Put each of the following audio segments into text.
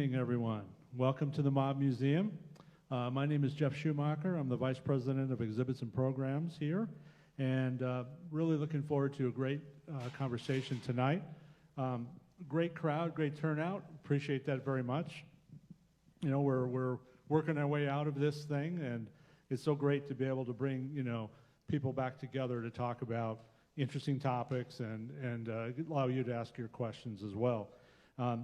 Good evening, everyone. Welcome to the Mob Museum. My name is Jeff Schumacher. I'm the Vice President of Exhibits and Programs here, and really looking forward to a great conversation tonight. Great crowd, great turnout. Appreciate that very much. You know, we're working our way out of this thing, and it's so great to be able to bring, people back together to talk about interesting topics and allow you to ask your questions as well.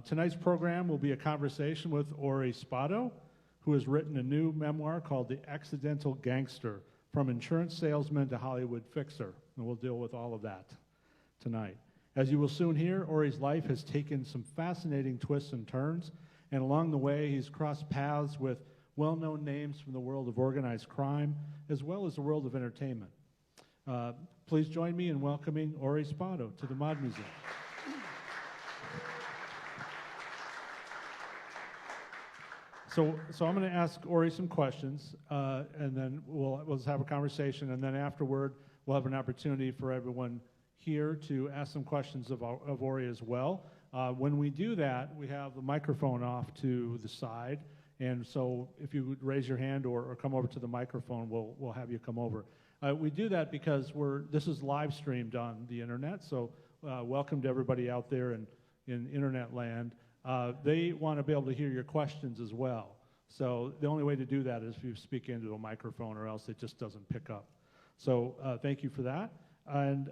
Tonight's program will be a conversation with Ori Spotto, who has written a new memoir called The Accidental Gangster, From Insurance Salesman to Hollywood Fixer. And we'll deal with all of that tonight. As you will soon hear, Ori's life has taken some fascinating twists and turns, and along the way he's crossed paths with well-known names from the world of organized crime, as well as the world of entertainment. Please join me in welcoming Ori Spotto to the Mod Museum. So I'm going to ask Ori some questions, and then we'll just have a conversation, and then afterward we'll have an opportunity for everyone here to ask some questions of Ori as well. When we do that, we have the microphone off to the side, and so if you would raise your hand or come over to the microphone, we'll have you come over. We do that because this is live streamed on the internet, so welcome to everybody out there in internet land. They want to be able to hear your questions as well. So the only way to do that is if you speak into a microphone, or else it just doesn't pick up. So thank you for that. And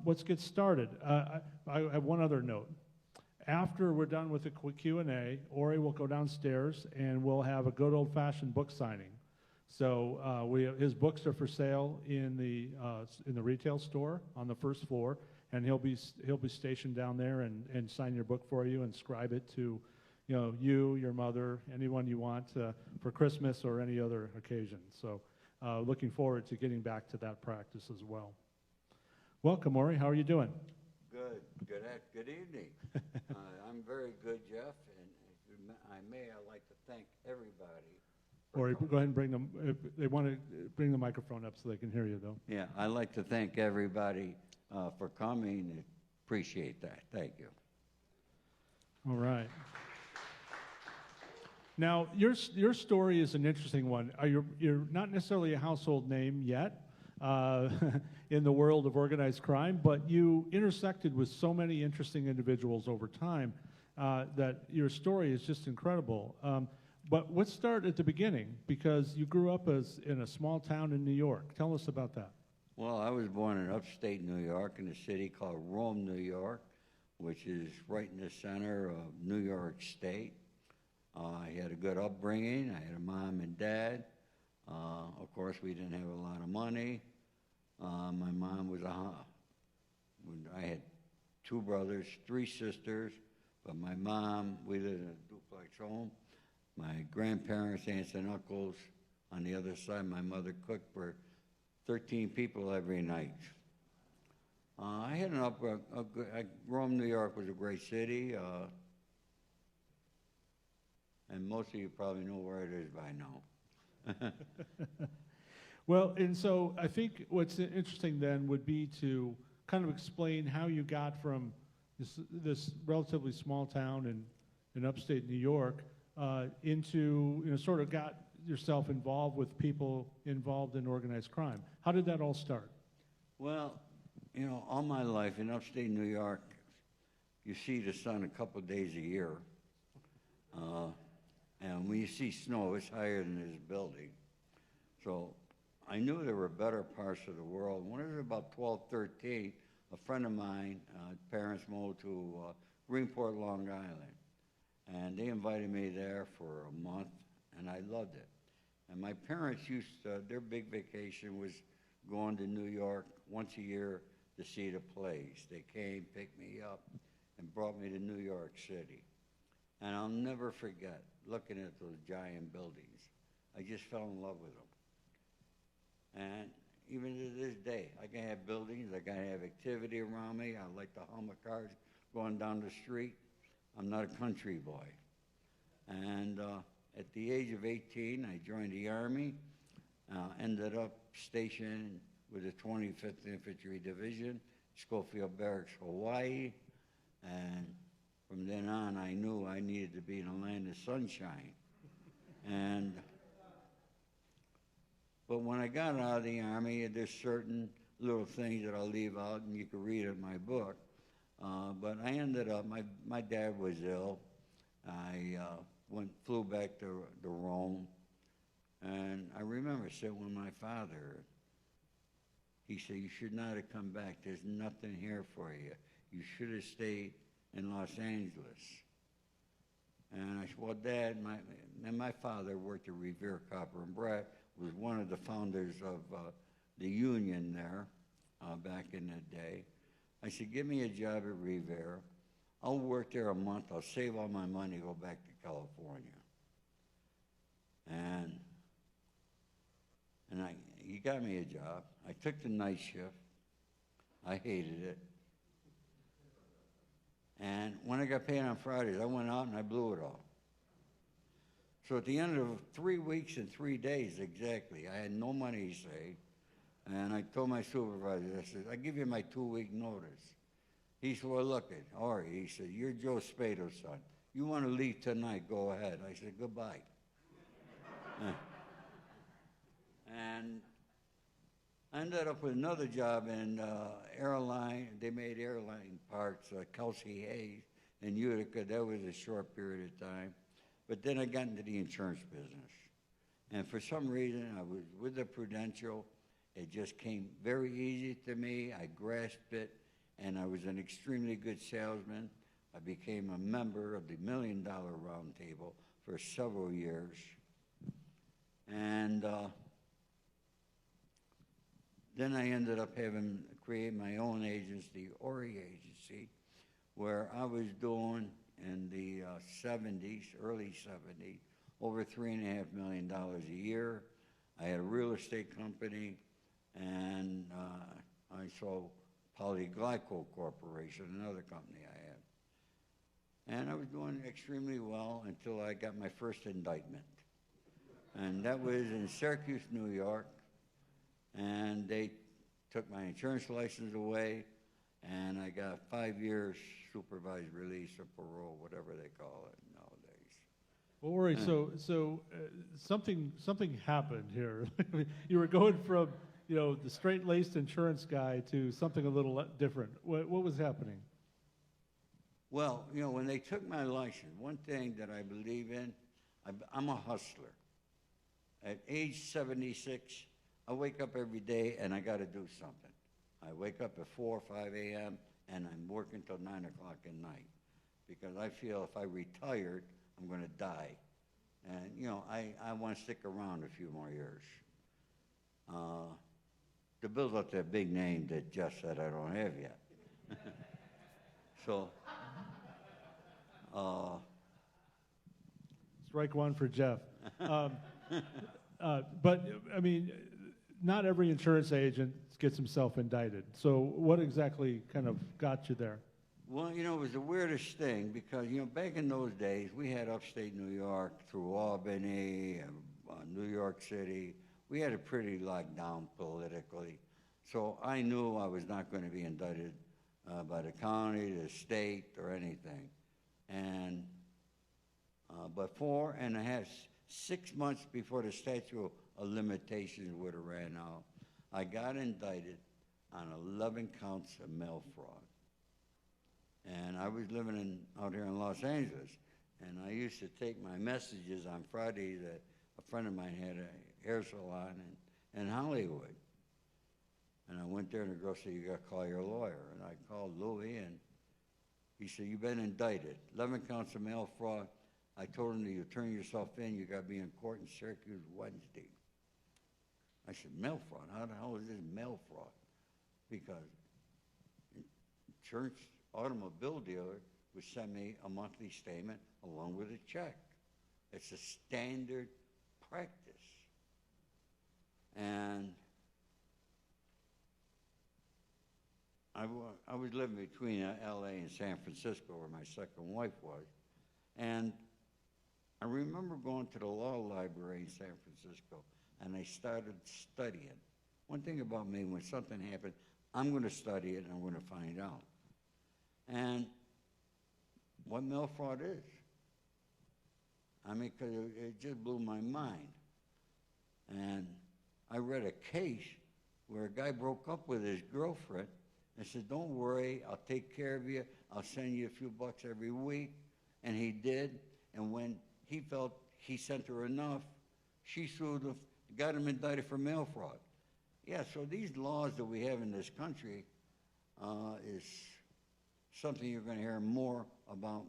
let's get started. I have one other note. After we're done with the Q&A, Ori will go downstairs and we'll have a good old-fashioned book signing. So his books are for sale in the retail store on the first floor, and he'll be stationed down there and sign your book for you and scribe it to, you, your mother, anyone you want for Christmas or any other occasion. So looking forward to getting back to that practice as well. Welcome, Ori. How are you doing? Good. Good evening. I'm very good, Jeff. And if I'd like to thank everybody. Ori, go ahead and bring them. They want to bring the microphone up so they can hear you, though. Yeah, I'd like to thank everybody for coming. Appreciate that. Thank you. All right. Now, your story is an interesting one. You're not necessarily a household name yet in the world of organized crime, but you intersected with so many interesting individuals over time that your story is just incredible. But let's start at the beginning, because you grew up in a small town in New York. Tell us about that. Well, I was born in upstate New York in a city called Rome, New York, which is right in the center of New York State. I had a good upbringing. I had a mom and dad. Of course, we didn't have a lot of money. My mom was I had two brothers, three sisters, but my mom, we lived in a duplex home. My grandparents, aunts and uncles on the other side, my mother cooked for 13 people every night. I had Rome, New York was a great city, and most of you probably know where it is by now. Well, and so I think what's interesting then would be to kind of explain how you got from this relatively small town in upstate New York into, sort of got yourself involved with people involved in organized crime. How did that all start? Well, all my life in upstate New York, you see the sun a couple of days a year. And when you see snow, it's higher than this building. So I knew there were better parts of the world. When I was about 12, 13, a friend of mine, parents moved to Greenport, Long Island. And they invited me there for a month, and I loved it. And my parents their big vacation was going to New York once a year to see the plays. They came, picked me up, and brought me to New York City. And I'll never forget looking at those giant buildings. I just fell in love with them. And even to this day, I can have buildings, I can have activity around me. I like to hum of cars going down the street. I'm not a country boy. And at the age of 18, I joined the Army, ended up stationed with the 25th Infantry Division, Schofield Barracks, Hawaii, and from then on, I knew I needed to be in a land of sunshine. And, but when I got out of the Army, there's certain little things that I'll leave out, and you can read it in my book. But I ended up, my dad was ill. I flew back to Rome, and I remember sitting with my father. He said, "You should not have come back. There's nothing here for you. You should have stayed in Los Angeles." And I said, "Well, Dad, my father worked at Revere Copper and Brass, was one of the founders of the union there back in the day." I said, "Give me a job at Revere. I'll work there a month. I'll save all my money, go back to California." And he got me a job. I took the night shift. I hated it. And when I got paid on Fridays, I went out and I blew it all. So at the end of 3 weeks and 3 days exactly, I had no money saved. And I told my supervisor, I said, "I give you my 2-week notice." He said, "Well, look it, Ari," he said, "you're Joe Spado's son. You want to leave tonight, go ahead." I said, "Goodbye." And I ended up with another job in airline. They made airline parts, Kelsey Hayes in Utica. That was a short period of time. But then I got into the insurance business. And for some reason, I was with the Prudential. It just came very easy to me. I grasped it, and I was an extremely good salesman. I became a member of the $1 Million Round Table for several years. And then I ended up having create my own agency, Ori Agency, where I was doing in the 70s, early 70s, over $3.5 million a year. I had a real estate company, and I sold Polyglycol Corporation, another company I had. And I was doing extremely well until I got my first indictment. And that was in Syracuse, New York. And they took my insurance license away, and I got 5 years supervised release or parole, whatever they call it nowadays. Well, Ori, so something happened here. You were going from, the straight-laced insurance guy to something a little different. What was happening? Well, when they took my license, one thing that I believe in, I'm a hustler. At age 76, I wake up every day and I got to do something. I wake up at 4 or 5 a.m. and I'm working till 9 o'clock at night because I feel if I retired, I'm going to die. And, I want to stick around a few more years. To build up that big name that Jeff said I don't have yet. So, strike one for Jeff. But, I mean, not every insurance agent gets himself indicted. So what exactly kind of got you there? Well, it was the weirdest thing because, back in those days, we had upstate New York through Albany and New York City. We had it pretty locked down politically. So I knew I was not going to be indicted by the county, the state, or anything. And but 6 months before the statute of limitations would have ran out, I got indicted on 11 counts of mail fraud. And I was living out here in Los Angeles, and I used to take my messages on Fridays. A friend of mine had a hair salon in Hollywood. And I went there, and the girl said, "You got to call your lawyer." And I called Louis, and he said, "You've been indicted. 11 counts of mail fraud." I told him that you turn yourself in, you got to be in court in Syracuse Wednesday. I said, "Mail fraud? How the hell is this mail fraud?" Because insurance automobile dealer would send me a monthly statement along with a check. It's a standard practice. And I was living between L.A. and San Francisco, where my second wife was. And I remember going to the law library in San Francisco, and I started studying. One thing about me, when something happened, I'm going to study it, and I'm going to find out. And what mail fraud is. I mean, 'cause it just blew my mind. And I read a case where a guy broke up with his girlfriend and said, don't worry, I'll take care of you. I'll send you a few bucks every week. And he did. And when he felt he sent her enough, she sued him, got him indicted for mail fraud. Yeah, so these laws that we have in this country is something you're going to hear more about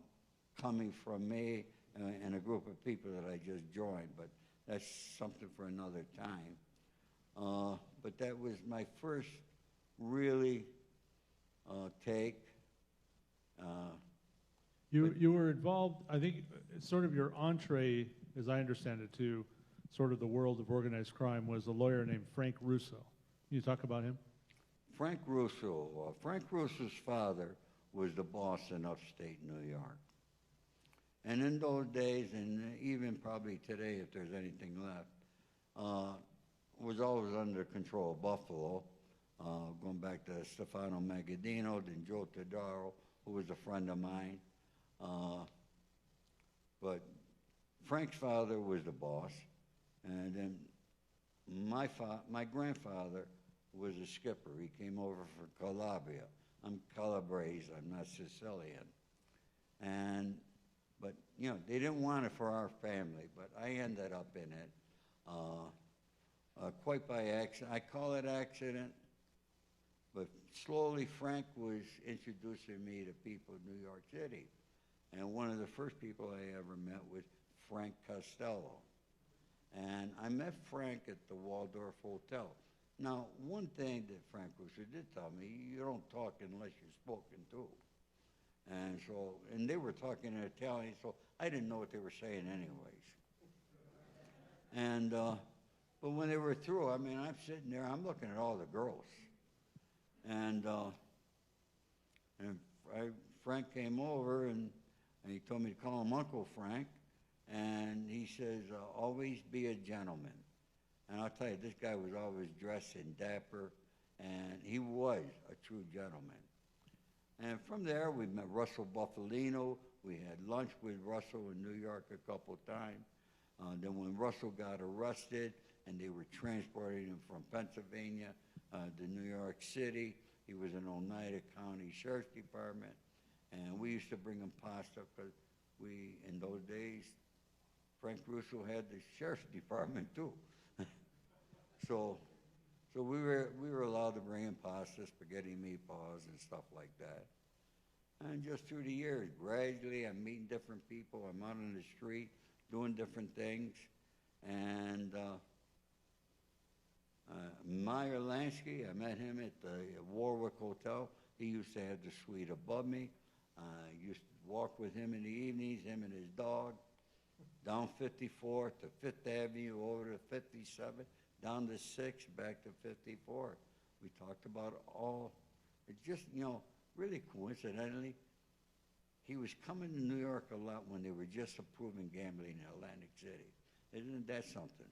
coming from me and a group of people that I just joined, but that's something for another time. But that was my first really take. You were involved, I think, sort of your entree, as I understand it, to sort of the world of organized crime was a lawyer named Frank Russo. Can you talk about him? Frank Russo. Frank Russo's father was the boss in upstate New York. And in those days, and even probably today, if there's anything left, was always under control of Buffalo, going back to Stefano Magadino, then Joe Todaro, who was a friend of mine. But Frank's father was the boss, and then my grandfather was a skipper. He came over from Calabria. I'm Calabrese, I'm not Sicilian. But, you know, they didn't want it for our family, but I ended up in it quite by accident. I call it accident, but slowly Frank was introducing me to people in New York City. And one of the first people I ever met was Frank Costello. And I met Frank at the Waldorf Hotel. Now, one thing that Frank Russo did tell me, you don't talk unless you're spoken to. And so, and they were talking in Italian, so I didn't know what they were saying anyways. And, but when they were through, I mean, I'm sitting there, I'm looking at all the girls. And Frank came over and he told me to call him Uncle Frank. And he says, always be a gentleman. And I'll tell you, this guy was always dressed and dapper, and he was a true gentleman. And from there, we met Russell Buffalino. We had lunch with Russell in New York a couple times. Then when Russell got arrested and they were transporting him from Pennsylvania to New York City, he was in Oneida County Sheriff's Department. And we used to bring him pasta because we, in those days, Frank Russo had the Sheriff's Department too. So we were allowed to bring in pasta, spaghetti meatballs, and stuff like that. And just through the years, gradually, I'm meeting different people. I'm out on the street doing different things. And Meyer Lansky, I met him at the Warwick Hotel. He used to have the suite above me. I used to walk with him in the evenings, him and his dog, down 54 to 5th Avenue, over to 57, down to 6th, back to 54. We talked about all, it just, you know, really coincidentally, he was coming to New York a lot when they were just approving gambling in Atlantic City. Isn't that something?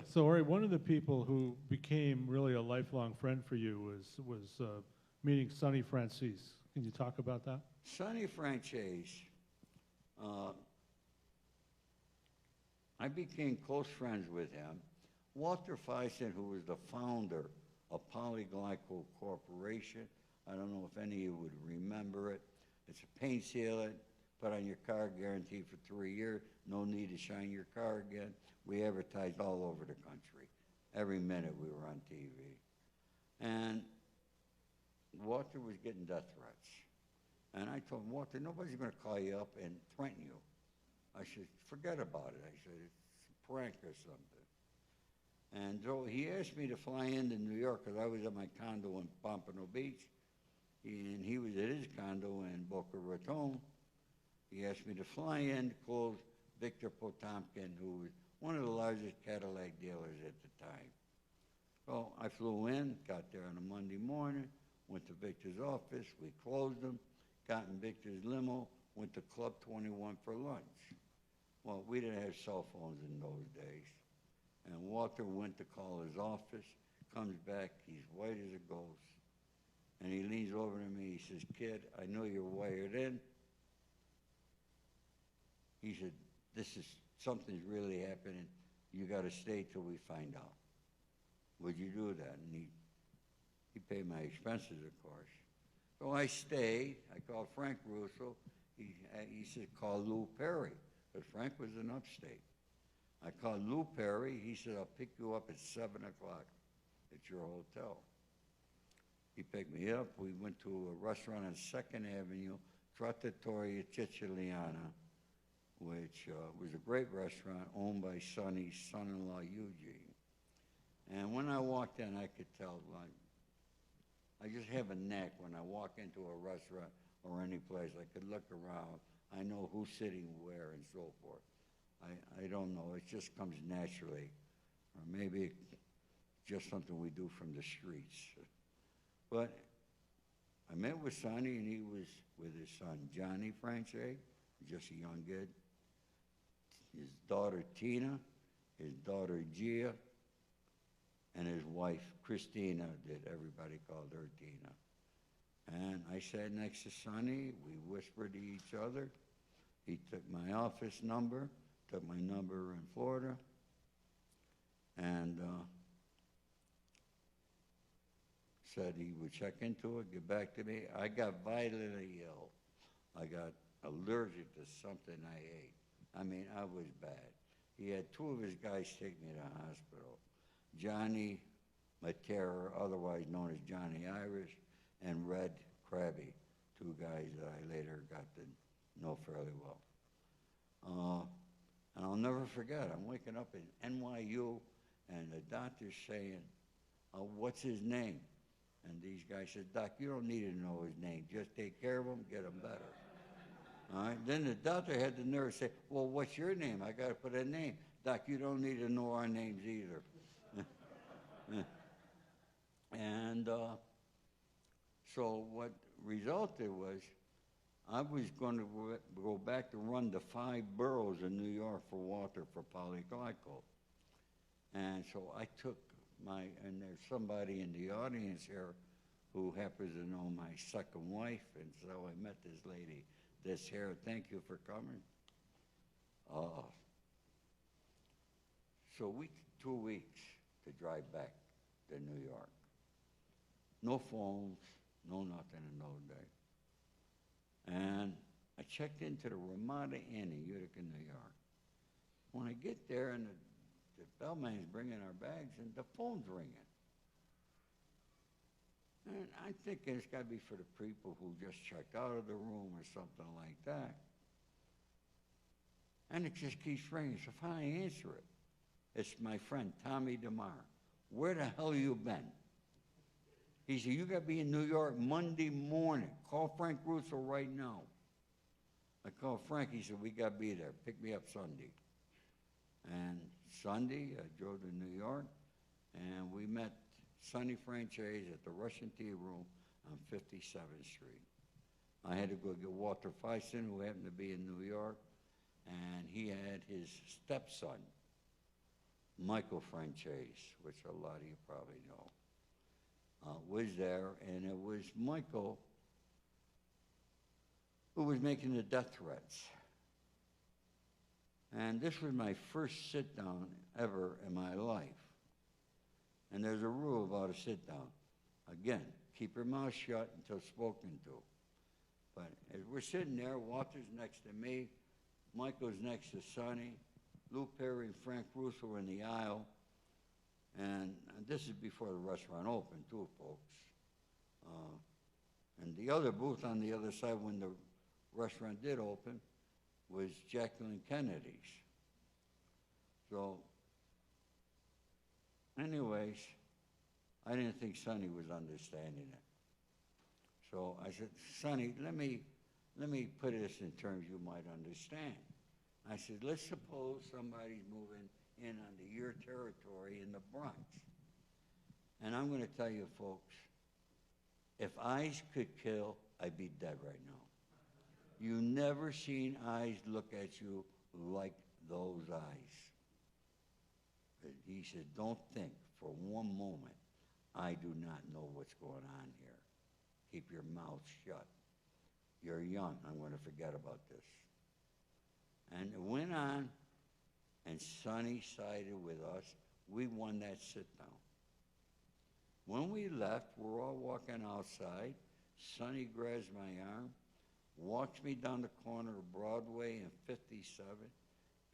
So Ori, one of the people who became really a lifelong friend for you was meeting Sonny Francis. Can you talk about that? Sonny Francis, I became close friends with him. Walter Feisen, who was the founder of Polyglycol Corporation, I don't know if any of you would remember it. It's a paint sealant, put on your car, guaranteed for 3 years, no need to shine your car again. We advertised all over the country. Every minute we were on TV. And Walter was getting death threats. And I told him, Walter, nobody's going to call you up and threaten you. I said, forget about it. I said, it's a prank or something. And so he asked me to fly into New York because I was at my condo in Pompano Beach. And he was at his condo in Boca Raton. He asked me to fly in to close Victor Potomkin, who was one of the largest Cadillac dealers at the time. So I flew in, got there on a Monday morning, went to Victor's office, we closed him, got in Victor's limo, went to Club 21 for lunch. Well, we didn't have cell phones in those days. And Walter went to call his office, comes back, he's white as a ghost. And he leans over to me, he says, "Kid, I know you're wired in." He said, something's really happening. You got to stay till we find out. Would you do that? And he paid my expenses, of course. So I stayed. I called Frank Russo. He said, "Call Lou Perry," because Frank was in upstate. I called Lou Perry. He said, "I'll pick you up at 7 o'clock at your hotel." He picked me up. We went to a restaurant on 2nd Avenue, Trattoria Ciciliana, which was a great restaurant owned by Sonny's son-in-law, Eugene. And when I walked in, I could tell, like, I just have a knack when I walk into a restaurant or any place. I could look around. I know who's sitting where and so forth. I don't know. It just comes naturally. Or maybe it's just something we do from the streets. But I met with Sonny, and he was with his son, Johnny Franche, just a young kid, his daughter, Tina, his daughter, Gia, and his wife, Christina, that everybody called her Tina. And I sat next to Sonny. We whispered to each other. He took my office number, took my number in Florida, and said he would check into it, get back to me. I got violently ill. I got allergic to something I ate. I mean, I was bad. He had 2 of his guys take me to the hospital. Johnny Matera, otherwise known as Johnny Irish, and Red Krabby, 2 guys that I later got to know fairly well. And I'll never forget, I'm waking up in NYU, and the doctor's saying, "What's his name?" And these guys said, "Doc, you don't need to know his name. Just take care of him, get him better." All right? Then the doctor had the nerve to say, "Well, what's your name? I got to put a name." "Doc, you don't need to know our names either." And so what resulted was I was going to go back to run the 5 boroughs in New York for Walter for polyglycol. And so I took and there's somebody in the audience here who happens to know my second wife, and so I met this lady, this here. Thank you for coming. So we took 2 weeks to drive back to New York. No phones, no nothing in those days. And I checked into the Ramada Inn in Utica, New York. When I get there, and the bellman's bringing our bags, and the phone's ringing. And I'm thinking it's got to be for the people who just checked out of the room or something like that. And it just keeps ringing. So finally I answer it. It's my friend, Tommy DeMar. "Where the hell you been?" He said, "You got to be in New York Monday morning. Call Frank Russo right now." I called Frank. He said, "We got to be there. Pick me up Sunday." And Sunday, I drove to New York, and we met Sonny Franchise at the Russian Tea Room on 57th Street. I had to go get Walter Feisen, who happened to be in New York, and he had his stepson, Michael Franchise, which a lot of you probably know, was there, and it was Michael who was making the death threats. And this was my first sit-down ever in my life. And there's a rule about a sit-down. Again, keep your mouth shut until spoken to. But as we're sitting there, Walter's next to me, Michael's next to Sonny, Lou Perry and Frank Russo in the aisle. And this is before the restaurant opened, too, folks. And the other booth on the other side when the restaurant did open was Jacqueline Kennedy's. So, anyways, I didn't think Sonny was understanding it. So I said, "Sonny, let me put this in terms you might understand." I said, "Let's suppose somebody's moving in onto your territory in the Bronx. And I'm going to tell you, folks, if eyes could kill, I'd be dead right now. You never seen eyes look at you like those eyes." He said, "Don't think for one moment I do not know what's going on here." keep your mouth shut. You're young. I'm going to forget about this. And it went on, and Sonny sided with us. We won that sit-down. When we left, we're all walking outside. Sonny grabs my arm, walks me down the corner of Broadway and 57,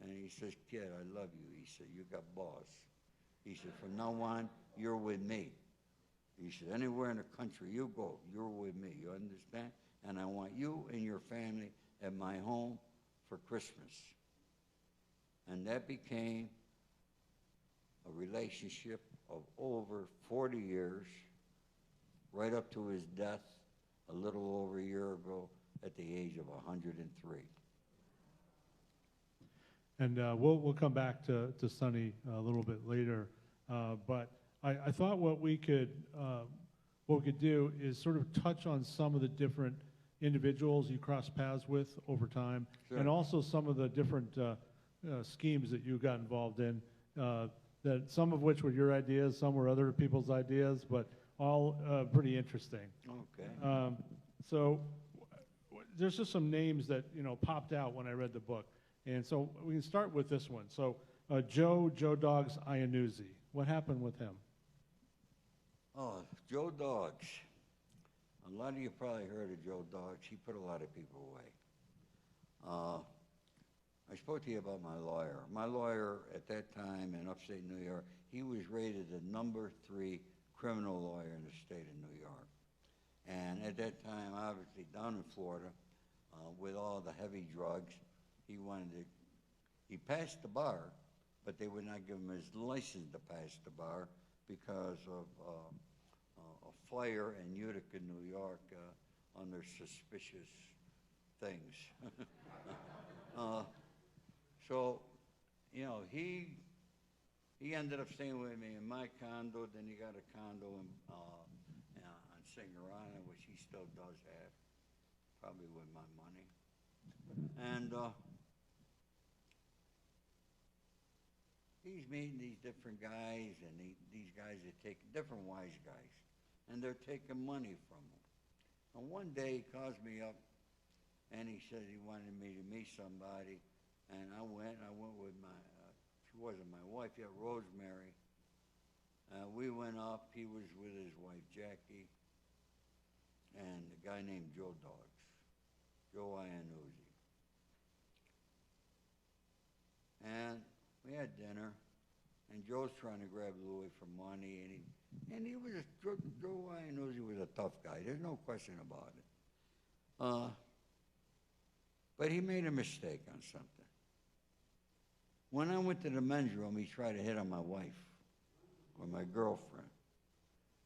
and he says, "Kid, I love you." He said, "You got boss." He said, "From now on, you're with me." He said, "Anywhere in the country you go, you're with me. You understand? And I want you and your family at my home for Christmas." And that became a relationship of over 40 years, right up to his death a little over a year ago at the age of 103. And we'll come back to Sonny a little bit later. But I thought what we could do is sort of touch on some of the different individuals you cross paths with over time, Sure. and also some of the different schemes that you got involved in. That some of which were your ideas, some were other people's ideas, but all pretty interesting. Okay. So there's just some names that popped out when I read the book, and so we can start with this one. So Joe Dogs Iannuzzi, what happened with him? Oh, Joe Dogs. A lot of you probably heard of Joe Dogs. He put a lot of people away. I spoke to you about my lawyer. My lawyer at that time in upstate New York, he was rated the number 3 criminal lawyer in the state of New York. And at that time, obviously down in Florida, with all the heavy drugs, he passed the bar, but they would not give him his license to pass the bar because of a fire in Utica, New York, under suspicious things. So, he ended up staying with me in my condo. Then he got a condo on Singer Island, which he still does have, probably with my money. And he's meeting these different guys, and these guys are taking different wise guys, and they're taking money from him. And one day he calls me up, and he says he wanted me to meet somebody. And I went with she wasn't my wife yet, Rosemary. We went up, he was with his wife, Jackie, and a guy named Joe Dogs, Joe Iannuzzi. And we had dinner, and Joe's trying to grab Louis for money, and Joe Iannuzzi was a tough guy, there's no question about it. But he made a mistake on something. When I went to the men's room, he tried to hit on my wife or my girlfriend.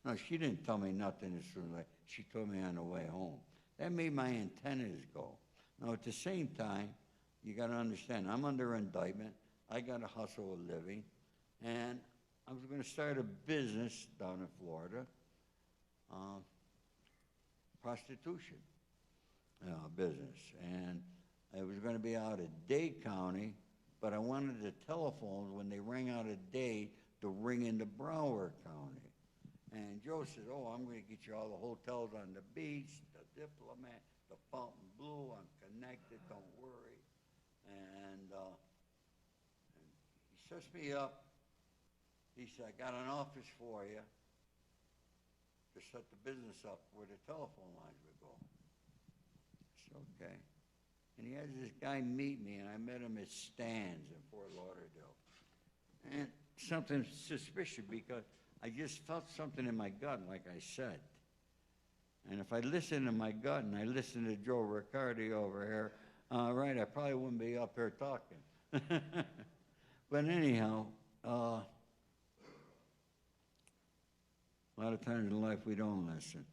No, she didn't tell me nothing as soon as she told me on the way home. That made my antennas go. Now, at the same time, you got to understand, I'm under indictment. I got to hustle a living. And I was going to start a business down in Florida, prostitution business. And it was going to be out of Dade County, but I wanted the telephones, when they rang out of Dade, to ring into Broward County. And Joe said, "Oh, I'm going to get you all the hotels on the beach, the Diplomat, the Fontainebleau. I'm connected, don't worry." And he sets me up. He said, "I got an office for you to set the business up where the telephone lines would go." I said, "Okay." And he has this guy meet me, and I met him at Stan's in Fort Lauderdale. And something suspicious, because I just felt something in my gut, like I said. And if I listened to my gut and I listened to Joe Riccardi over here, right, I probably wouldn't be up here talking. But anyhow, a lot of times in life we don't listen.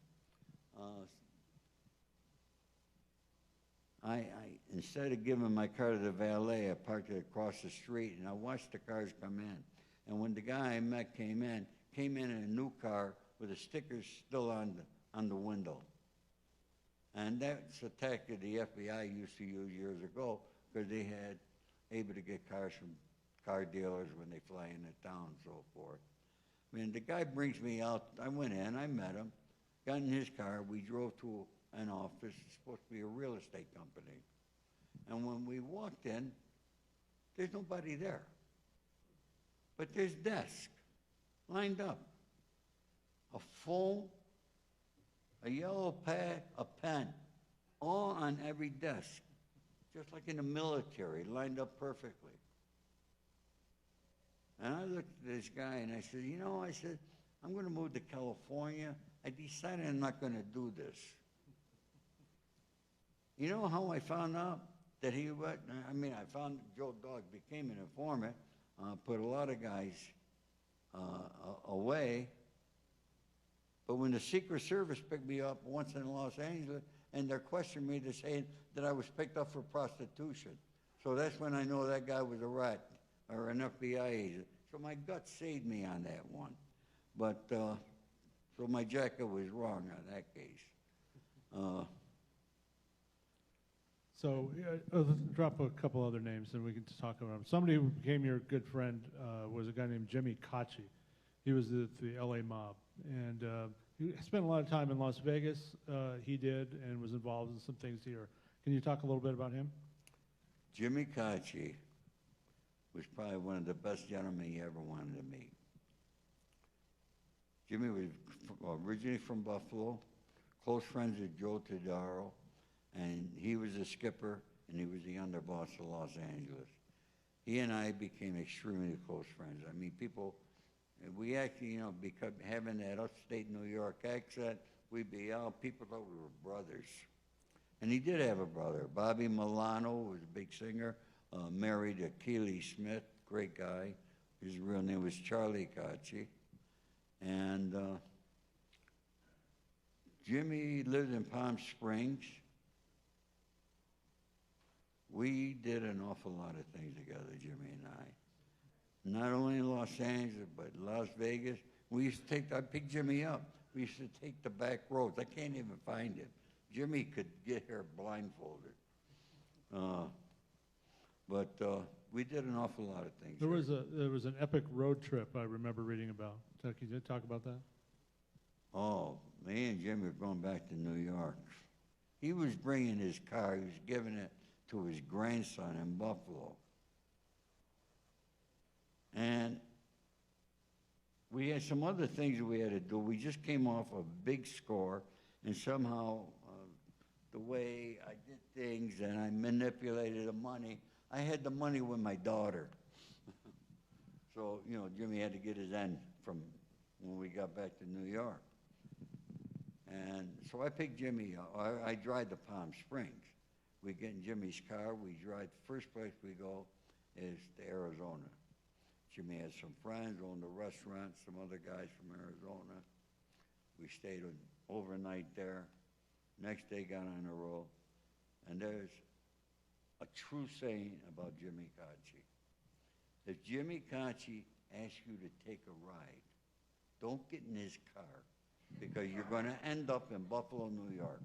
I instead of giving my car to the valet, I parked it across the street, and I watched the cars come in. And when the guy I met came in in a new car with the stickers still on the window. And that's a tactic the FBI used to use years ago, because they had able to get cars from car dealers when they fly into town and so forth. I mean, the guy brings me out. I went in, I met him. got in his car, we drove to an office, it's supposed to be a real estate company. And when we walked in, there's nobody there. But there's desks lined up. A phone, a yellow pad, a pen, all on every desk, just like in the military, lined up perfectly. And I looked at this guy and I said, I said, I'm going to move to California. I decided I'm not going to do this. You know how I found out that he was? I found Joe Dog became an informant, put a lot of guys away. But when the Secret Service picked me up once in Los Angeles, and they're questioning me, they're saying that I was picked up for prostitution. So that's when I know that guy was a rat or an FBI agent. So my gut saved me on that one. But, so my jacket was wrong on that case. So let's drop a couple other names and we can talk about them. Somebody who became your good friend was a guy named Jimmy Kachi. He was the LA mob. And he spent a lot of time in Las Vegas. He did and was involved in some things here. Can you talk a little bit about him? Jimmy Kachi was probably one of the best gentlemen you ever wanted to meet. Jimmy was originally from Buffalo, close friends with Joe Todaro, and he was a skipper and he was the underboss of Los Angeles. He and I became extremely close friends. I mean, we actually, because having that upstate New York accent, people thought we were brothers. And he did have a brother. Bobby Milano was a big singer, married to Keely Smith, great guy. His real name was Charlie Kachi. And Jimmy lived in Palm Springs. We did an awful lot of things together, Jimmy and I. Not only in Los Angeles, but Las Vegas. I picked Jimmy up. We used to take the back roads. I can't even find him. Jimmy could get here blindfolded. But we did an awful lot of things. There was an epic road trip I remember reading about. Can you talk about that? Oh, me and Jimmy were going back to New York. He was bringing his car. He was giving it to his grandson in Buffalo. And we had some other things that we had to do. We just came off a big score, and somehow the way I did things and I manipulated the money, I had the money with my daughter. So, Jimmy had to get his end from when we got back to New York. And so I picked Jimmy up. I drive to Palm Springs. We get in Jimmy's car. We drive. The first place we go is to Arizona. Jimmy had some friends, owned a restaurant, some other guys from Arizona. We stayed overnight there. Next day got on the road. And there's a true saying about Jimmy Kachi. If Jimmy Kachi asks you to take a ride, don't get in his car because you're going to end up in Buffalo, New York.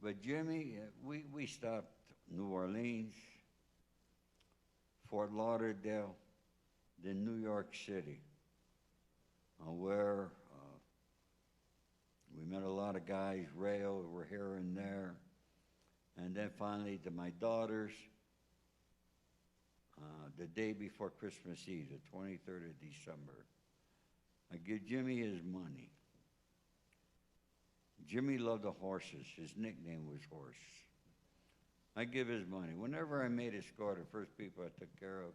But Jimmy, we stopped New Orleans, Fort Lauderdale, then New York City, where we met a lot of guys, Rayo, were here and there. And then finally to my daughters, the day before Christmas Eve, the 23rd of December, I give Jimmy his money. Jimmy loved the horses. His nickname was Horse. I give his money. Whenever I made a score, the first people I took care of,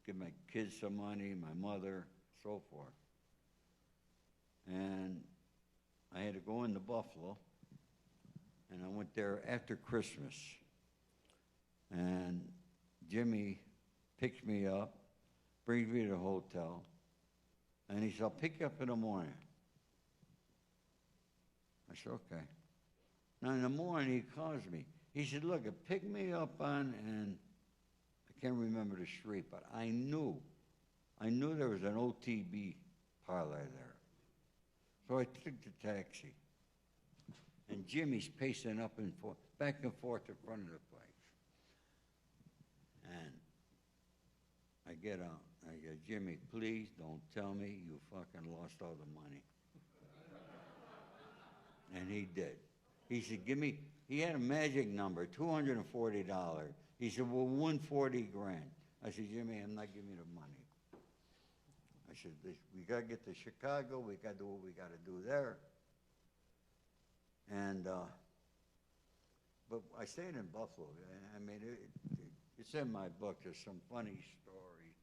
give my kids some money, my mother, so forth. And I had to go into Buffalo, and I went there after Christmas. And Jimmy picks me up, brings me to the hotel, and he said, I'll pick you up in the morning. I said, okay. Now in the morning he calls me. He said, look, pick me up on, and I can't remember the street, but I knew there was an OTB parlor there. So I took the taxi. And Jimmy's pacing back and forth in front of the place. And I get out, I go, Jimmy, please don't tell me you fucking lost all the money. And he did. He said, give me, he had a magic number, $240. He said, well, 140 grand. I said, Jimmy, I'm not giving you the money. I said, we got to get to Chicago. We got to do what we got to do there. And, but I stayed in Buffalo. I mean, it's in my book. There's some funny stories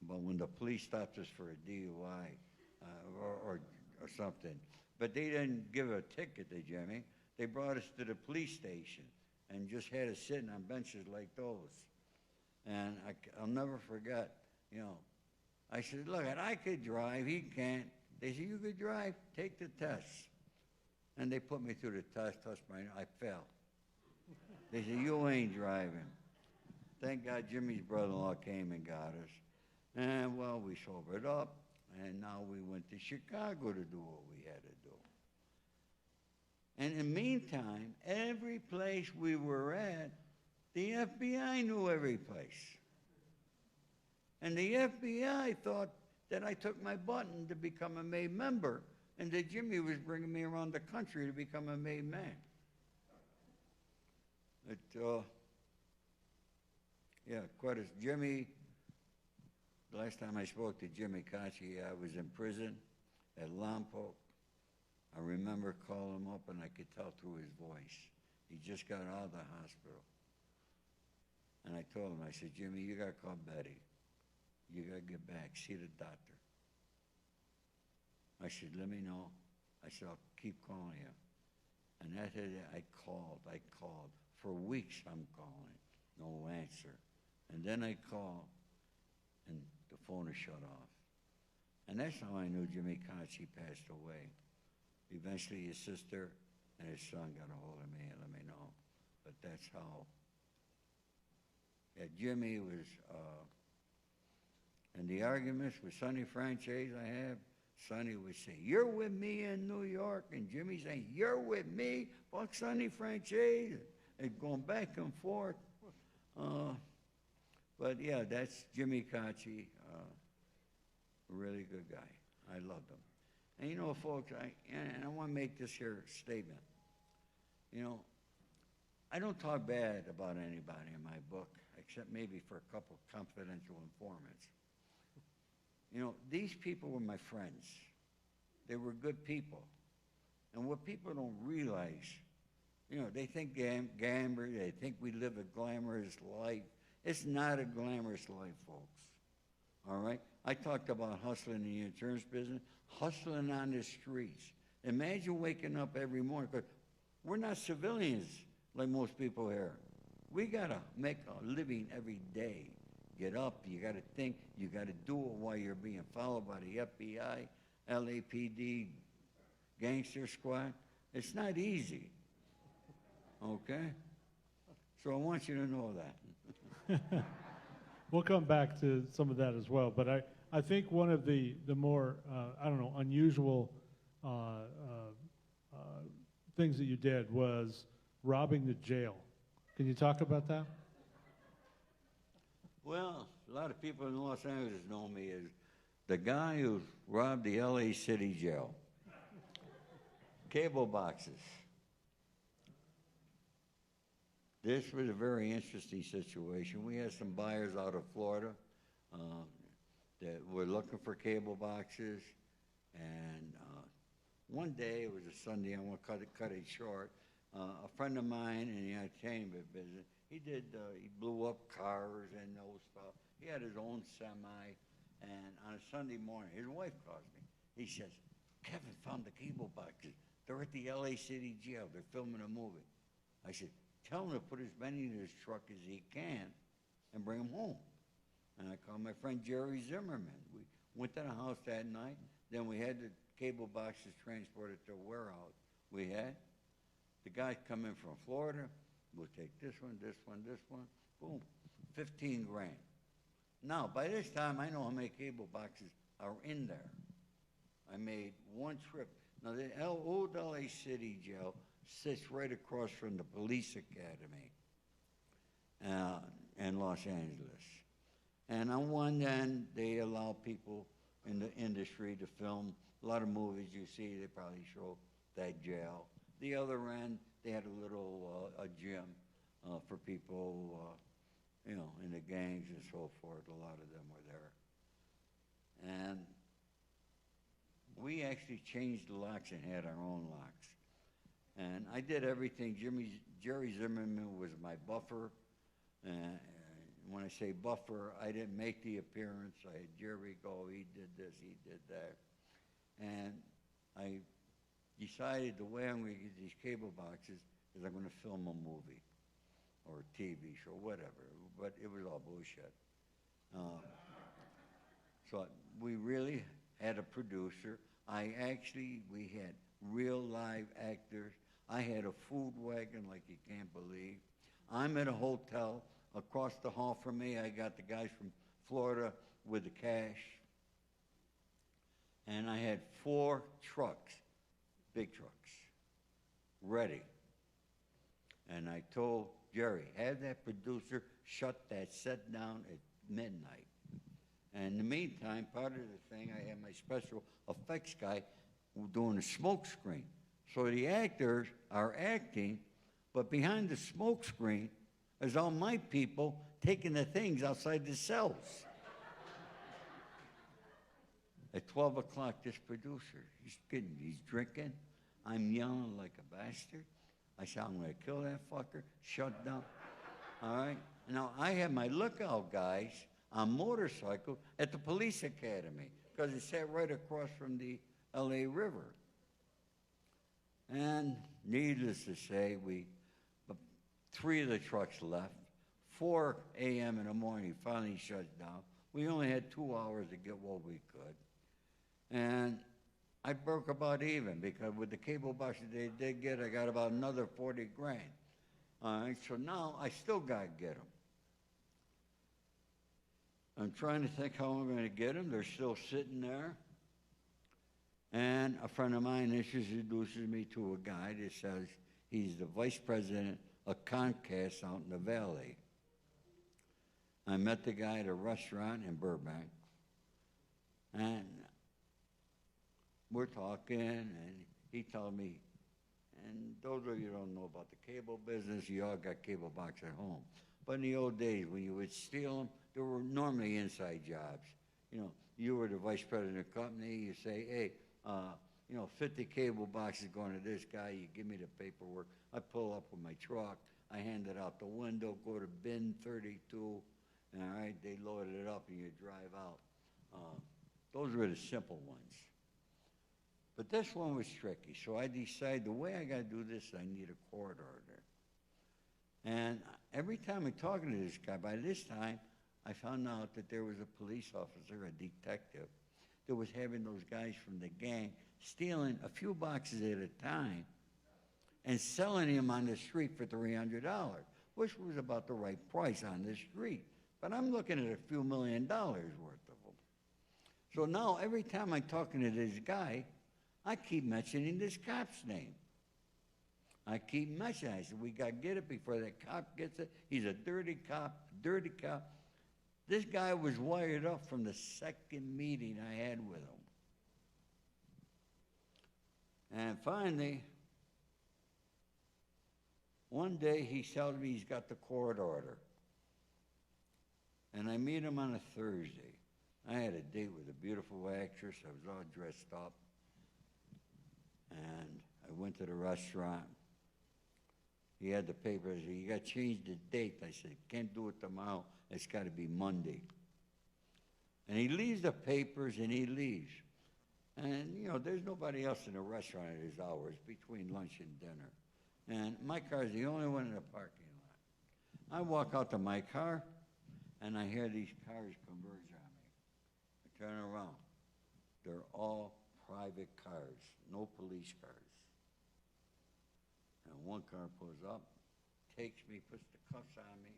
about when the police stopped us for a DUI or something. But they didn't give a ticket to Jimmy. They brought us to the police station and just had us sitting on benches like those. And I'll never forget, you know, I said, look, I could drive, he can't. They said, you could drive, take the test. And they put me through the test, I failed. They said, you ain't driving. Thank God Jimmy's brother-in-law came and got us. And, well, we sobered up, and now we went to Chicago to do what we had to do. And in the meantime, every place we were at, the FBI knew every place. And the FBI thought that I took my button to become a made member, and that Jimmy was bringing me around the country to become a made man. Yeah, quite as Jimmy, the last time I spoke to Jimmy Kachi, I was in prison at Lompoc. I remember calling him up, and I could tell through his voice. He just got out of the hospital. And I told him, I said, Jimmy, you got to call Betty. You got to get back, see the doctor. I said, let me know. I said, I'll keep calling you. And that day I called. For weeks I'm calling, no answer. And then I called, and the phone is shut off. And that's how I knew Jimmy Kachi passed away. Eventually his sister and his son got a hold of me and let me know. But that's how. Yeah, Jimmy was, and the arguments with Sonny Franchise I have, Sonny would say, you're with me in New York, and Jimmy saying, you're with me, fuck Sonny Franchise, and going back and forth. But yeah, that's Jimmy Kachi, a really good guy. I loved him. And you know, folks, I want to make this here statement. You know, I don't talk bad about anybody in my book, except maybe for a couple confidential informants. You know, these people were my friends. They were good people. And what people don't realize, you know, they think gambler, they think we live a glamorous life. It's not a glamorous life, folks. All right? I talked about hustling in the insurance business, hustling on the streets. Imagine waking up every morning, because we're not civilians like most people here. We got to make a living every day. Get up, you got to think, you got to do it while you're being followed by the FBI, LAPD, Gangster Squad. It's not easy, okay? So I want you to know that. We'll come back to some of that as well, but I think one of the more, unusual things that you did was robbing the jail. Can you talk about that? Well, a lot of people in Los Angeles know me as the guy who robbed the LA City jail. Cable boxes. This was a very interesting situation. We had some buyers out of Florida that were looking for cable boxes. And one day, it was a Sunday, I want to cut it short, a friend of mine in the entertainment business, he blew up cars and those stuff. He had his own semi. And on a Sunday morning, his wife calls me. He says, Kevin found the cable boxes. They're at the LA City jail. They're filming a movie. I said, tell him to put as many in his truck as he can and bring them home. And I called my friend Jerry Zimmerman. We went to the house that night. Then we had the cable boxes transported to a warehouse we had. The guy come in from Florida. We'll take this one, this one, this one. Boom, 15 grand. Now, by this time, I know how many cable boxes are in there. I made one trip. Now, the old LA City jail sits right across from the police academy in Los Angeles. And on one end, they allow people in the industry to film a lot of movies you see. They probably show that jail. The other end, they had a little a gym for people, in the gangs and so forth. A lot of them were there. And we actually changed the locks and had our own locks. And I did everything. Jerry Zimmerman was my buffer. And when I say buffer, I didn't make the appearance. I had Jerry go, he did this, he did that. And I decided the way I'm going to get these cable boxes is I'm going to film a movie or a TV show, whatever. But it was all bullshit. So we really had a producer. We had real live actors. I had a food wagon like you can't believe. I'm at a hotel. Across the hall from me, I got the guys from Florida with the cash. And I had 4 trucks, big trucks, ready. And I told Jerry, have that producer shut that set down at midnight. And in the meantime, part of the thing, I had my special effects guy doing a smoke screen. So the actors are acting, but behind the smoke screen is all my people taking the things outside the cells. At 12 o'clock, this producer, he's drinking. I'm yelling like a bastard. I said, I'm going to kill that fucker. Shut down. All right? Now, I have my lookout guys on motorcycle at the police academy because it sat right across from the L.A. River. And needless to say, 3 of the trucks left. 4 a.m. in the morning, finally shut down. We only had 2 hours to get what we could. And I broke about even because with the cable boxes they did get, I got about another 40 grand. All right, so now I still got to get them. I'm trying to think how I'm going to get them. They're still sitting there. And a friend of mine introduces me to a guy that says he's the vice president of Comcast out in the Valley. I met the guy at a restaurant in Burbank. And we're talking, and he told me, and those of you who don't know about the cable business, you all got cable box at home. But in the old days, when you would steal them, there were normally inside jobs. You were the vice president of the company, you say, hey, 50 cable boxes going to this guy, you give me the paperwork. I pull up with my truck, I hand it out the window, go to bin 32, all right, they loaded it up and you drive out. Those were the simple ones. But this one was tricky, so I decided the way I got to do this, I need a court order. And every time I'm talking to this guy, by this time, I found out that there was a police officer, a detective, that was having those guys from the gang stealing a few boxes at a time and selling them on the street for $300, which was about the right price on the street. But I'm looking at a few $1 million worth of them. So now every time I'm talking to this guy, I keep mentioning this cop's name. I keep mentioning it. I said, we got to get it before that cop gets it. He's a dirty cop, dirty cop. This guy was wired up from the second meeting I had with him. And finally, one day he tells me he's got the court order. And I meet him on a Thursday. I had a date with a beautiful actress. I was all dressed up. And I went to the restaurant. He had the paper. I said, you got to change the date. I said, can't do it tomorrow. It's got to be Monday. And he leaves the papers and he leaves. And, there's nobody else in the restaurant at his hours between lunch and dinner. And my car's the only one in the parking lot. I walk out to my car and I hear these cars converge on me. I turn around. They're all private cars, no police cars. And one car pulls up, takes me, puts the cuffs on me,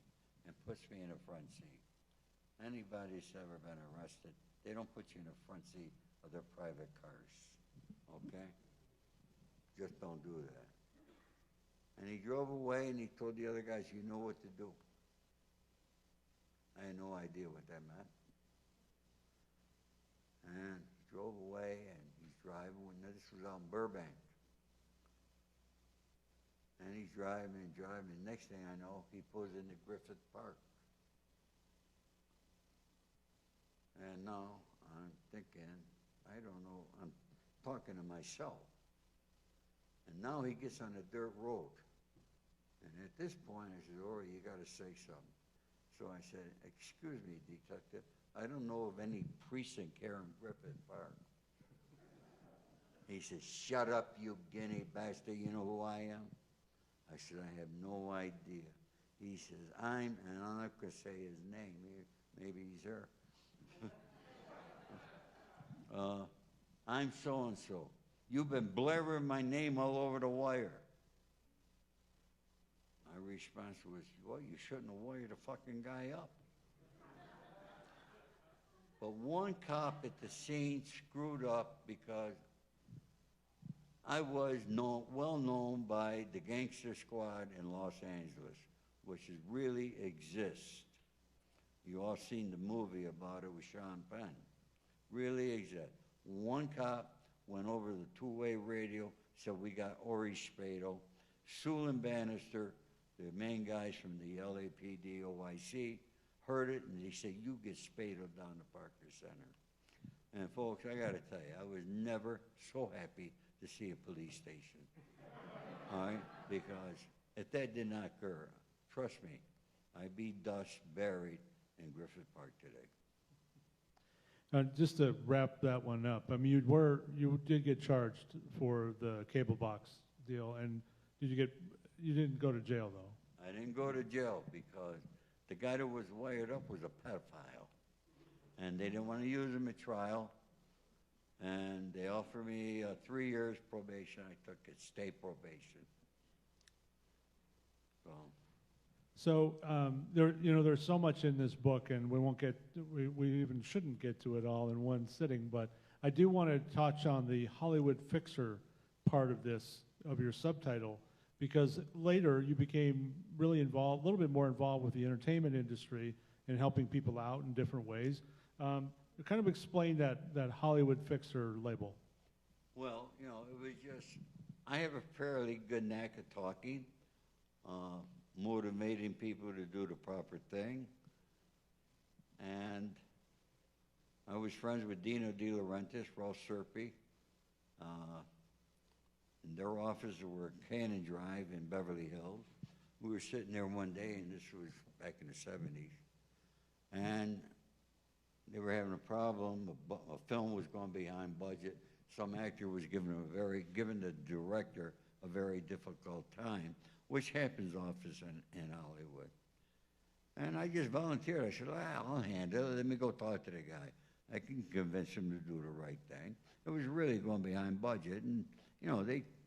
and puts me in the front seat. Anybody that's ever been arrested, they don't put you in the front seat of their private cars, okay? Just don't do that. And he drove away and he told the other guys, you know what to do. I had no idea what that meant. And he drove away, and he's driving, and this was out in Burbank. And he's driving and driving, and next thing I know, he pulls into Griffith Park. And now I'm thinking, I don't know, I'm talking to myself. And now he gets on a dirt road. And at this point, I said, Ori, you got to say something. So I said, excuse me, detective, I don't know of any precinct here in Griffith Park. He says, shut up, you guinea bastard, you know who I am? I said, I have no idea. He says, and I'm not going to say his name, maybe he's here. I'm so-and-so. You've been blaring my name all over the wire. My response was, well, you shouldn't have wired the fucking guy up. But one cop at the scene screwed up because I was well known by the Gangster Squad in Los Angeles, which really exists. You all seen the movie about it with Sean Penn. Really exists. One cop went over the two-way radio, said we got Ori Spado. Sewell and Bannister, the main guys from the LAPD OIC, heard it, and they said, you get Spado down to Parker Center. And folks, I gotta tell you, I was never so happy to see a police station. All right? Because if that did not occur, trust me, I'd be dust buried in Griffith Park today. Just to wrap that one up, I mean, you did get charged for the cable box deal, and you didn't go to jail though? I didn't go to jail because the guy that was wired up was a pedophile, and they didn't want to use him at trial, and they offered me 3 years probation. I took it, state probation. So there's so much in this book, and we even shouldn't get to it all in one sitting. But I do want to touch on the Hollywood fixer part of this, of your subtitle, because later you became really involved, a little bit more involved with the entertainment industry and helping people out in different ways. Kind of explain that Hollywood fixer label. Well, it was just, I have a fairly good knack of talking. Motivating people to do the proper thing. And I was friends with Dino De Laurentiis, Ralph Serpi. And their offices were at Cannon Drive in Beverly Hills. We were sitting there one day, and this was back in the 70s. And they were having a problem. A film was going behind budget. Some actor was giving the director a very difficult time, which happens often in Hollywood. And I just volunteered. I said, I'll handle it. Let me go talk to the guy. I can convince him to do the right thing. It was really going behind budget. And,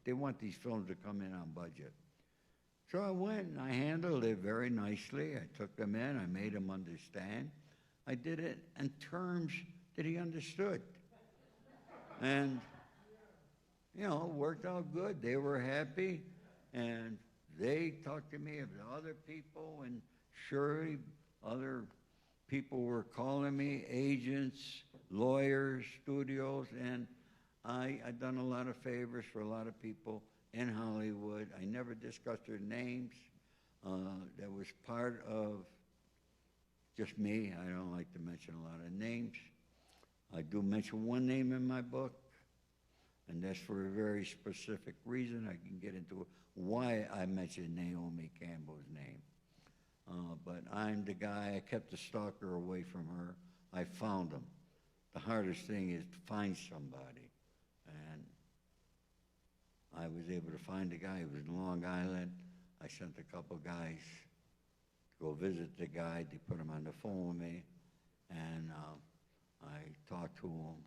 they want these films to come in on budget. So I went and I handled it very nicely. I took them in. I made him understand. I did it in terms that he understood. And, it worked out good. They were happy. And they talked to me about other people, and surely other people were calling me, agents, lawyers, studios, and I've done a lot of favors for a lot of people in Hollywood. I never discussed their names. That was part of just me. I don't like to mention a lot of names. I do mention one name in my book, and that's for a very specific reason. I can get into why I mentioned Naomi Campbell's name. But I'm the guy, I kept the stalker away from her. I found him. The hardest thing is to find somebody. And I was able to find a guy who was in Long Island. I sent a couple guys to go visit the guy. They put him on the phone with me. And I talked to him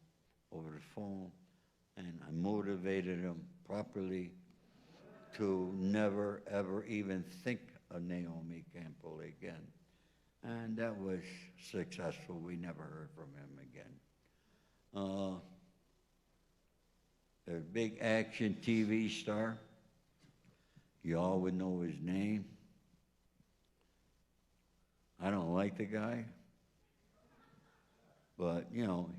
over the phone. And I motivated him properly to never, ever even think of Naomi Campbell again. And that was successful. We never heard from him again. A big action TV star. You all would know his name. I don't like the guy, But, you know,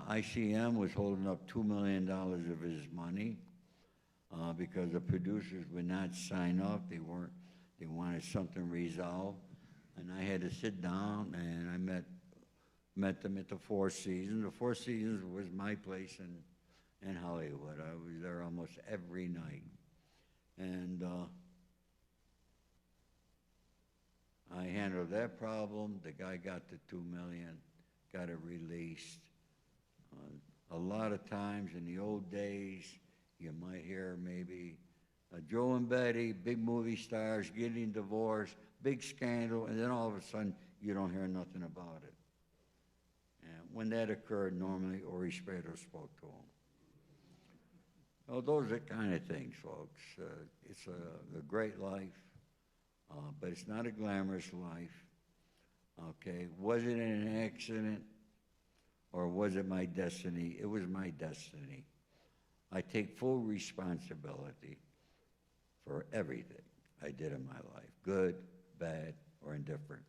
ICM was holding up $2 million of his money because the producers would not sign up. They wanted something resolved. And I had to sit down and I met them at the Four Seasons. The Four Seasons was my place in Hollywood. I was there almost every night. And I handled that problem. The guy got the $2 million, got it released. A lot of times in the old days, you might hear maybe Joe and Betty, big movie stars, getting divorced, big scandal, and then all of a sudden you don't hear nothing about it. And when that occurred, normally Ori Spato spoke to him. So those are the kind of things, folks. It's a great life, but it's not a glamorous life. Okay, was it an accident or was it my destiny? It was my destiny. I take full responsibility for everything I did in my life, good, bad, or indifferent.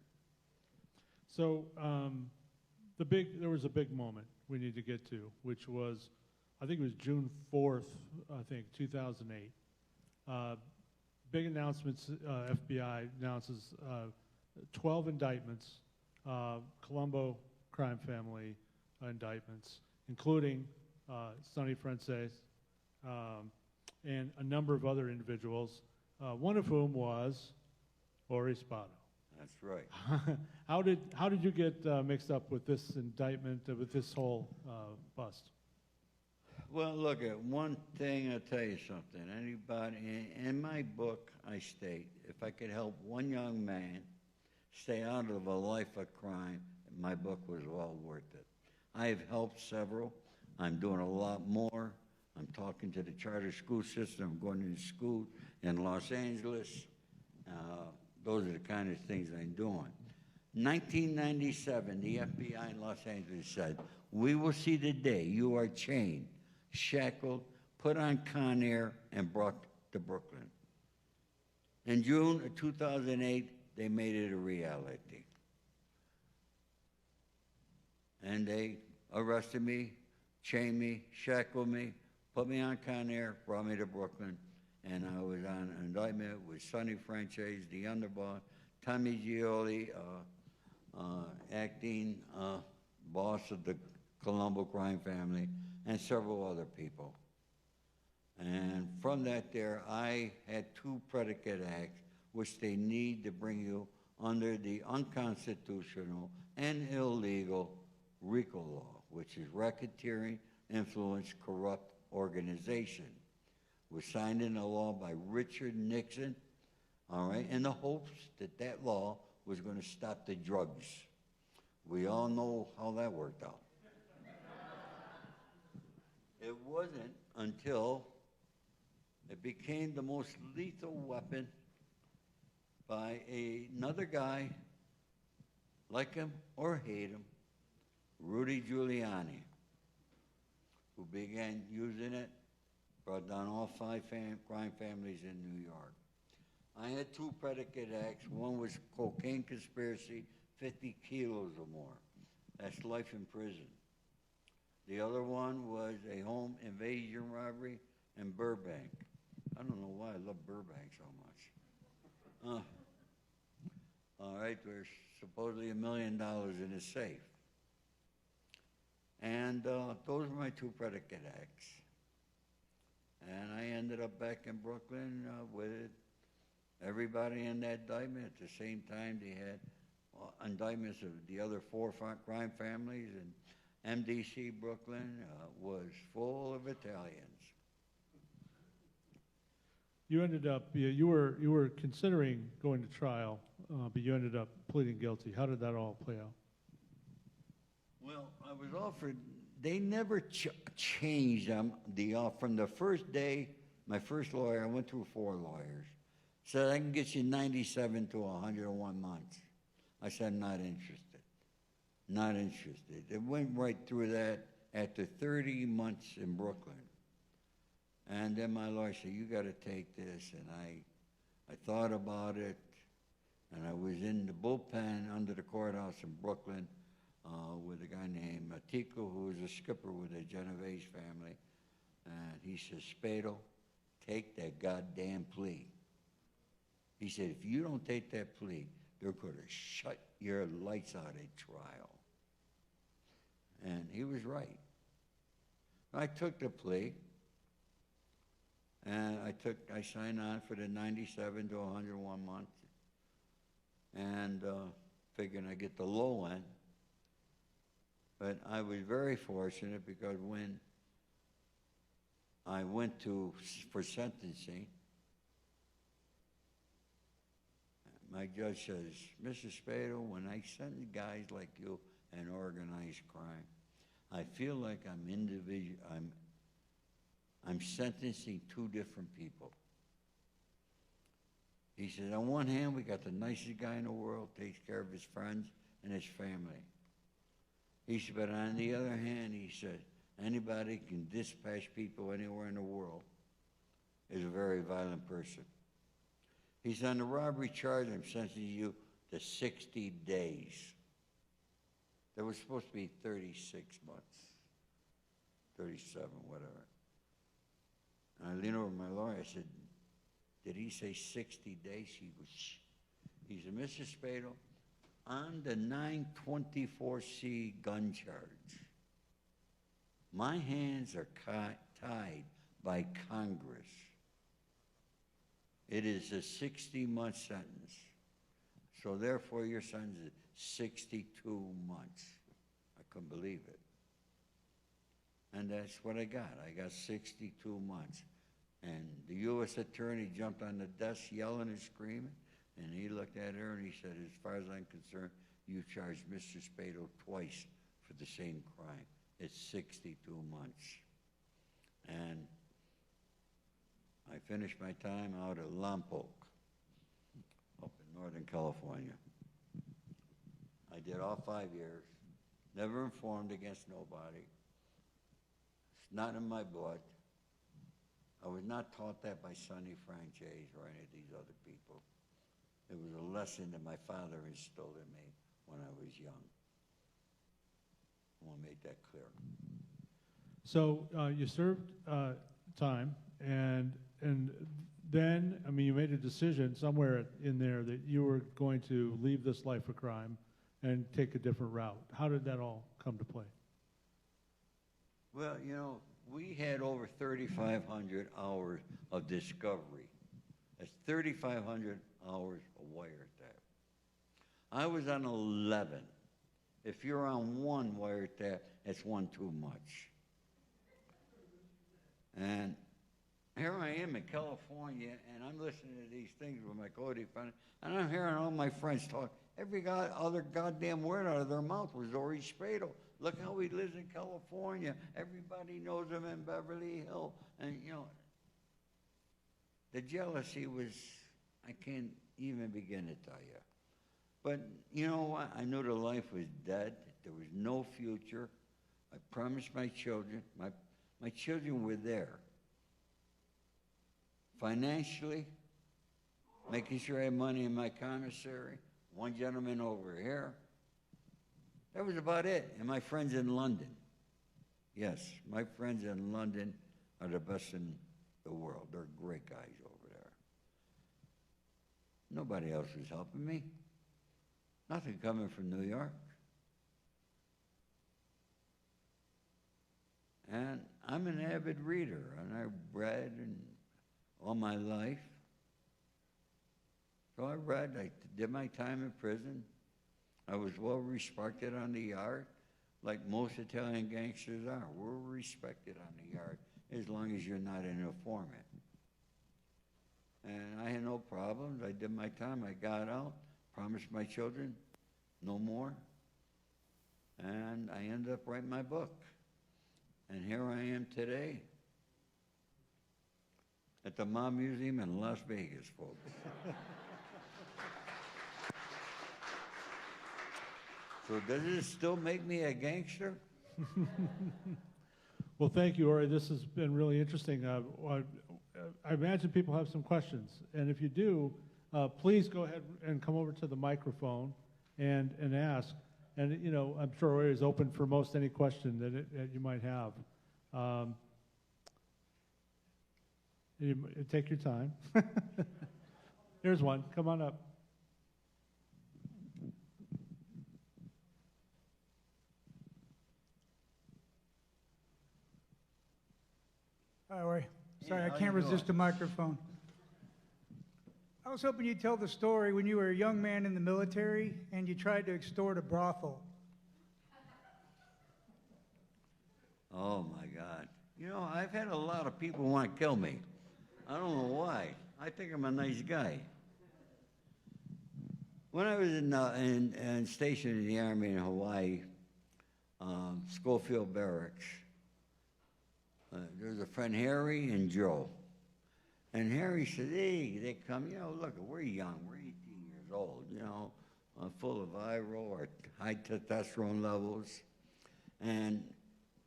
So there was a big moment we need to get to, which was, I think it was June 4th, 2008. Big announcements, FBI announces 12 indictments, Colombo crime family indictments, including Sonny Frances, and a number of other individuals, one of whom was Ori Spato. That's right. How did you get mixed up with this indictment, with this whole bust? Well, look, at one thing, I'll tell you something. Anybody, in my book, I state, if I could help one young man stay out of a life of crime, my book was well worth it. I have helped several. I'm doing a lot more. I'm talking to the charter school system. I'm going to school in Los Angeles. Those are the kind of things I'm doing. 1997, the FBI in Los Angeles said, "We will see the day you are chained, shackled, put on Con Air, and brought to Brooklyn." In June of 2008, they made it a reality. And they arrested me, chained me, shackled me, put me on Con Air, brought me to Brooklyn, and I was on an indictment with Sonny Frances, the underboss, Tommy Gioli, acting boss of the Colombo crime family, and several other people. And from that there, I had 2 predicate acts, which they need to bring you under the unconstitutional and illegal RICO law, which is Racketeering, Influence, Corrupt Organization. Was signed into law by Richard Nixon, all right, in the hopes that that law was going to stop the drugs. We all know how that worked out. It wasn't until it became the most lethal weapon by another guy, like him or hate him, Rudy Giuliani, who began using it, brought down all 5 crime families in New York. I had 2 predicate acts. One was cocaine conspiracy, 50 kilos or more. That's life in prison. The other one was a home invasion robbery in Burbank. I don't know why I love Burbank so much. All right, there's supposedly $1 million in his safe. And those were my 2 predicate acts. And I ended up back in Brooklyn with everybody in that indictment. At the same time, they had indictments of the other 4 crime families, and MDC Brooklyn was full of Italians. You ended up, you were considering going to trial, but you ended up pleading guilty. How did that all play out? Well, I was offered, they never changed the offer. From the first day, my first lawyer, I went through 4 lawyers, said I can get you 97 to 101 months. I said, not interested, not interested. It went right through that after 30 months in Brooklyn. And then my lawyer said, you got to take this. And I thought about it, and I was in the bullpen under the courthouse in Brooklyn with a guy named Tico, who was a skipper with a Genovese family. And he says, Spado, take that goddamn plea. He said, if you don't take that plea, they're going to shut your lights out at trial. And he was right. I took the plea, and I signed on for the 97 to 101 months, and figuring I'd get the low end. But I was very fortunate because when I went for sentencing, my judge says, Mr. Spado, when I sentence guys like you in organized crime, I feel like I'm sentencing two different people. He said, on one hand, we got the nicest guy in the world, takes care of his friends and his family. He said, but on the other hand, he said, anybody can dispatch people anywhere in the world is a very violent person. He said, on the robbery charge, I'm sentencing you to 60 days. There was supposed to be 36 months, 37, whatever. And I leaned over to my lawyer, I said, did he say 60 days? He said, Mr. Spado, on the 924C gun charge, my hands are tied by Congress. It is a 60-month sentence. So therefore, your sentence is 62 months. I couldn't believe it. And that's what I got. I got 62 months. And the U.S. attorney jumped on the desk yelling and screaming, and he looked at her and he said, as far as I'm concerned, you charged Mr. Spado twice for the same crime. It's 62 months. And I finished my time out at Lompoc, up in Northern California. I did all 5 years, never informed against nobody. It's not in my blood. I was not taught that by Sonny Franchise or any of these other people. It was a lesson that my father instilled in me when I was young. I want to make that clear. So you served time, and then, I mean, you made a decision somewhere in there that you were going to leave this life of crime and take a different route. How did that all come to play? Well, you know, we had over 3,500 hours of discovery. That's 3,500 hours of wiretap. I was on 11. If you're on one wiretap, it's one too much. And here I am in California, and I'm listening to these things with my co-defendant, and I'm hearing all my friends talk. Every other goddamn word out of their mouth was Ori Spado. Look how he lives in California. Everybody knows him in Beverly Hills. And, you know, the jealousy was, I can't even begin to tell you. But you know what? I knew the life was dead. There was no future. I promised my children. My children were there. Financially, making sure I had money in my commissary. One gentleman over here. That was about it. And my friends in London. Yes, my friends in London are the best in the world. They're great guys over there. Nobody else was helping me. Nothing coming from New York. And I'm an avid reader, and I read all my life. So I read, I did my time in prison. I was well respected on the yard, like most Italian gangsters are. We're respected on the yard as long as you're not an informant. And I had no problems. I did my time. I got out, promised my children no more. And I ended up writing my book. And here I am today at the Mob Museum in Las Vegas, folks. So does it still make me a gangster? Well, thank you, Ori. This has been really interesting. I imagine people have some questions. And if you do, please go ahead and come over to the microphone and ask. And, you know, I'm sure Ori is open for most any question that you might have. Take your time. Here's one. Come on up. Hi, Ori. Sorry, Hey, I how can't you doing? resist the microphone. I was hoping you'd tell the story when you were a young man in the military and you tried to extort a brothel. Oh my God. You know, I've had a lot of people want to kill me. I don't know why. I think I'm a nice guy. When I was stationed in the Army in Hawaii, Schofield Barracks, there was a friend, Harry and Joe. And Harry said, hey, they come, you know, look, we're young, we're 18 years old, you know, full of iro or high testosterone levels. And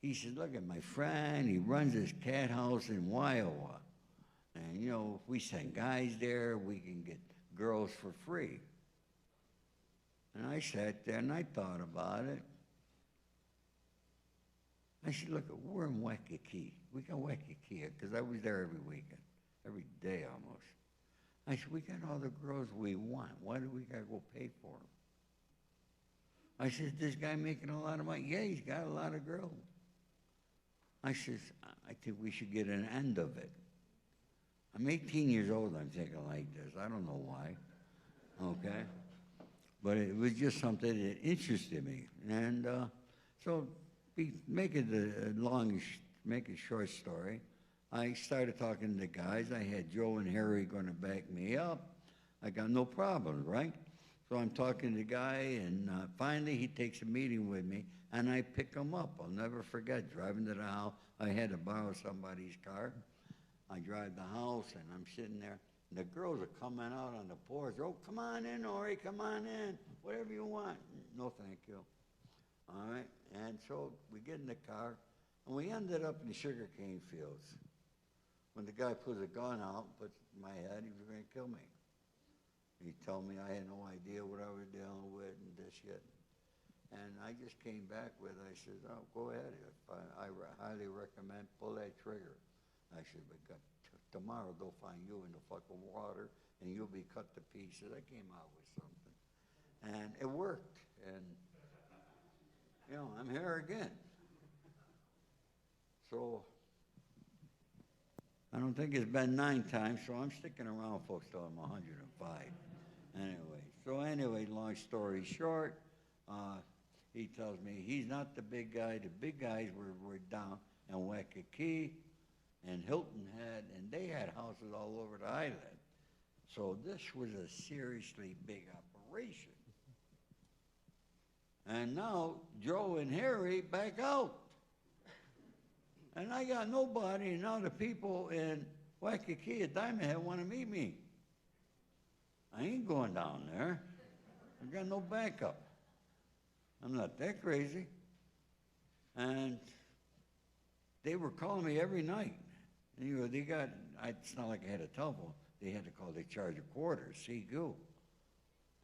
he said, look at my friend, he runs this cat house in Waiawa. And, you know, if we send guys there, we can get girls for free. And I sat there and I thought about it. I said, look, we're in Waikiki. We got Waikiki, because I was there every weekend, every day almost. I said, we got all the girls we want. Why do we got to go pay for them? I said, this guy making a lot of money? Yeah, he's got a lot of girls. I said, I think we should get an end of it. I'm 18 years old, I'm thinking like this. I don't know why, okay? But it was just something that interested me. And so make it make a short story. I started talking to the guys. I had Joe and Harry going to back me up. I got no problems, right? So I'm talking to the guy, and finally he takes a meeting with me, and I pick him up. I'll never forget, driving to the house. I had to borrow somebody's car. I drive the house, and I'm sitting there. And the girls are coming out on the porch. Oh, come on in, Ori, come on in. Whatever you want. No, thank you. All right? And so we get in the car, and we ended up in the sugarcane fields. When the guy pulls a gun out, puts it in my head, he was going to kill me. He told me I had no idea what I was dealing with and this shit. And I just came back with, I said, oh, go ahead. I highly recommend pull that trigger. I said, but tomorrow they'll find you in the fucking water and you'll be cut to pieces. I came out with something. And it worked. And, you know, I'm here again. So, I don't think it's been 9 times, so I'm sticking around, folks, till I'm 105. Anyway, long story short, he tells me he's not the big guy. The big guys were down in Waikiki and Hilton Head, and they had houses all over the island. So this was a seriously big operation. And now Joe and Harry back out. And I got nobody, and now the people in Waikiki at Diamond Head want to meet me. I ain't going down there. I got no backup. I'm not that crazy. And they were calling me every night. And, you know, it's not like I had a telephone. They had to call the charge of quarters, CQ.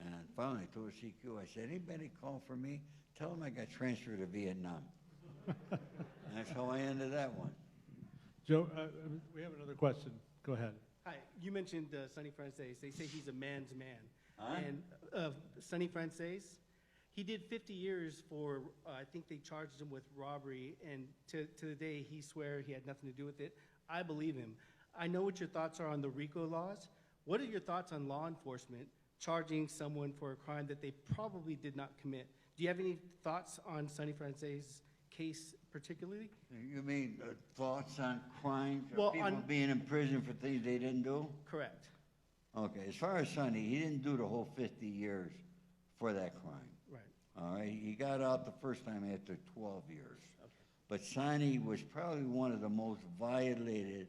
And finally I told CQ, I said, anybody call for me? Tell them I got transferred to Vietnam. And that's how I ended that one. Joe, we have another question. Go ahead. Hi, you mentioned Sonny Francis. They say he's a man's man. Huh? And Sonny Francis, he did 50 years for, I think they charged him with robbery, and to the day he swear he had nothing to do with it. I believe him. I know what your thoughts are on the RICO laws. What are your thoughts on law enforcement charging someone for a crime that they probably did not commit? Do you have any thoughts on Sonny Francis' case particularly? You mean thoughts on crimes or Well, people being in prison for things they didn't do? Correct. Okay, as far as Sonny, he didn't do the whole 50 years for that crime. Right. All right, he got out the first time after 12 years. Okay. But Sonny was probably one of the most violated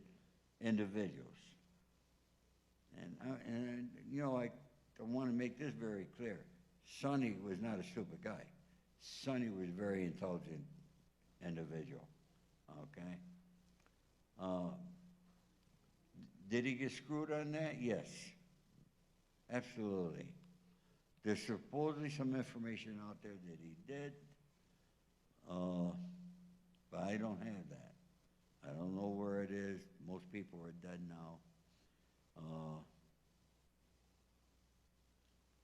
individuals. And you know, I want to make this very clear. Sonny was not a stupid guy. Sonny was a very intelligent individual, okay? Did he get screwed on that? Yes, absolutely. There's supposedly some information out there that he did, but I don't have that. I don't know where it is. Most people are dead now.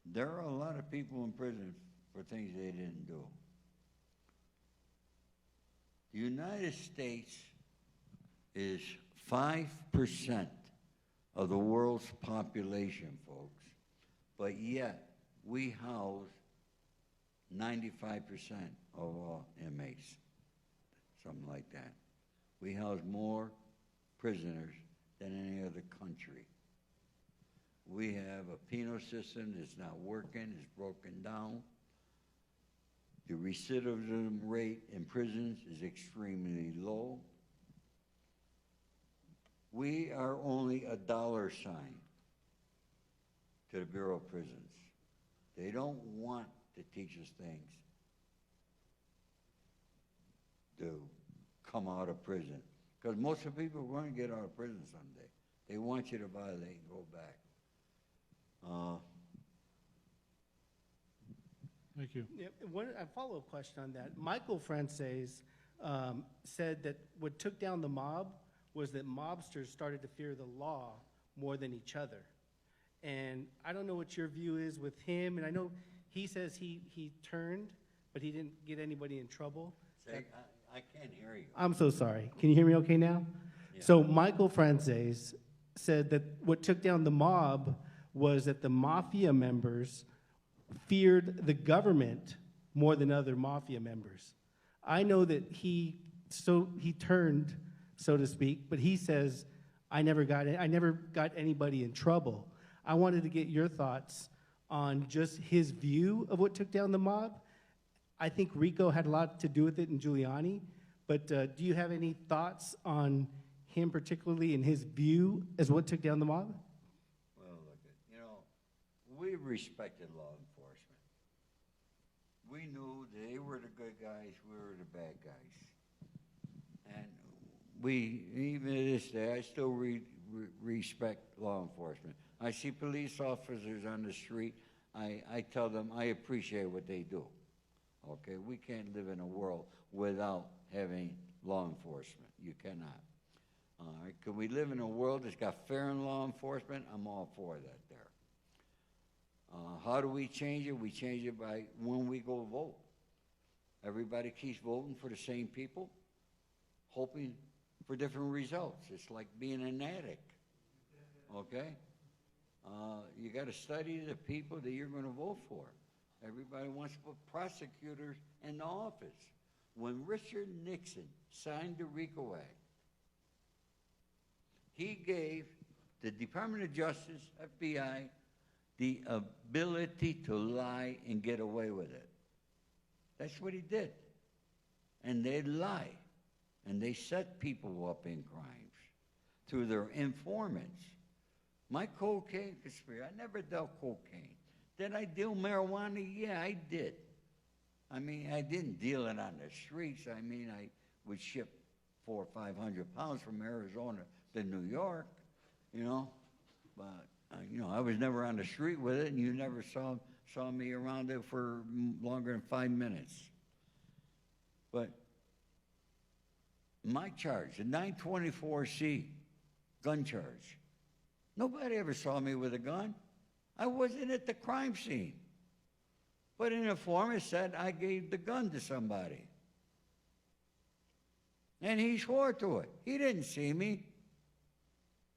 There are a lot of people in prison for things they didn't do. The United States is 5% of the world's population, folks, but yet we house 95% of all inmates, something like that. We house more prisoners than any other country. We have a penal system that's not working, it's broken down. The recidivism rate in prisons is extremely low. We are only a dollar sign to the Bureau of Prisons. They don't want to teach us things to come out of prison. Because most of the people are going to get out of prison someday. They want you to violate and go back. Thank you. Yeah, a follow-up question on that. Michael Frances said that what took down the mob was that mobsters started to fear the law more than each other. And I don't know what your view is with him, and I know he says he turned, but he didn't get anybody in trouble. Say, I can't hear you. I'm so sorry. Can you hear me okay now? Yeah. So Michael Frances said that what took down the mob was that the mafia members feared the government more than other mafia members. I know that he turned, so to speak, but he says, I never got anybody in trouble. I wanted to get your thoughts on just his view of what took down the mob. I think Rico had a lot to do with it, and Giuliani, but do you have any thoughts on him particularly and his view as what took down the mob? Well, look, we respected law enforcement. We knew they were the good guys, we were the bad guys. And we, even to this day, I still respect law enforcement. I see police officers on the street, I tell them I appreciate what they do. Okay, we can't live in a world without having law enforcement. You cannot. All right, can we live in a world that's got fair and law enforcement? I'm all for that there. How do we change it? We change it by when we go vote. Everybody keeps voting for the same people, hoping for different results. It's like being an addict, okay? You got to study the people that you're going to vote for. Everybody wants to put prosecutors in the office. When Richard Nixon signed the RICO Act, he gave the Department of Justice, FBI, the ability to lie and get away with it. That's what he did. And they lie. And they set people up in crimes through their informants. My cocaine conspiracy, I never dealt cocaine. Did I deal marijuana? Yeah, I did. I mean, I didn't deal it on the streets. I mean, I would ship 400 or 500 pounds from Arizona to New York, you know. But, I was never on the street with it, and you never saw me around it for longer than 5 minutes. But my charge, the 924C gun charge, nobody ever saw me with a gun. I wasn't at the crime scene. But an informant said I gave the gun to somebody. And he swore to it. He didn't see me.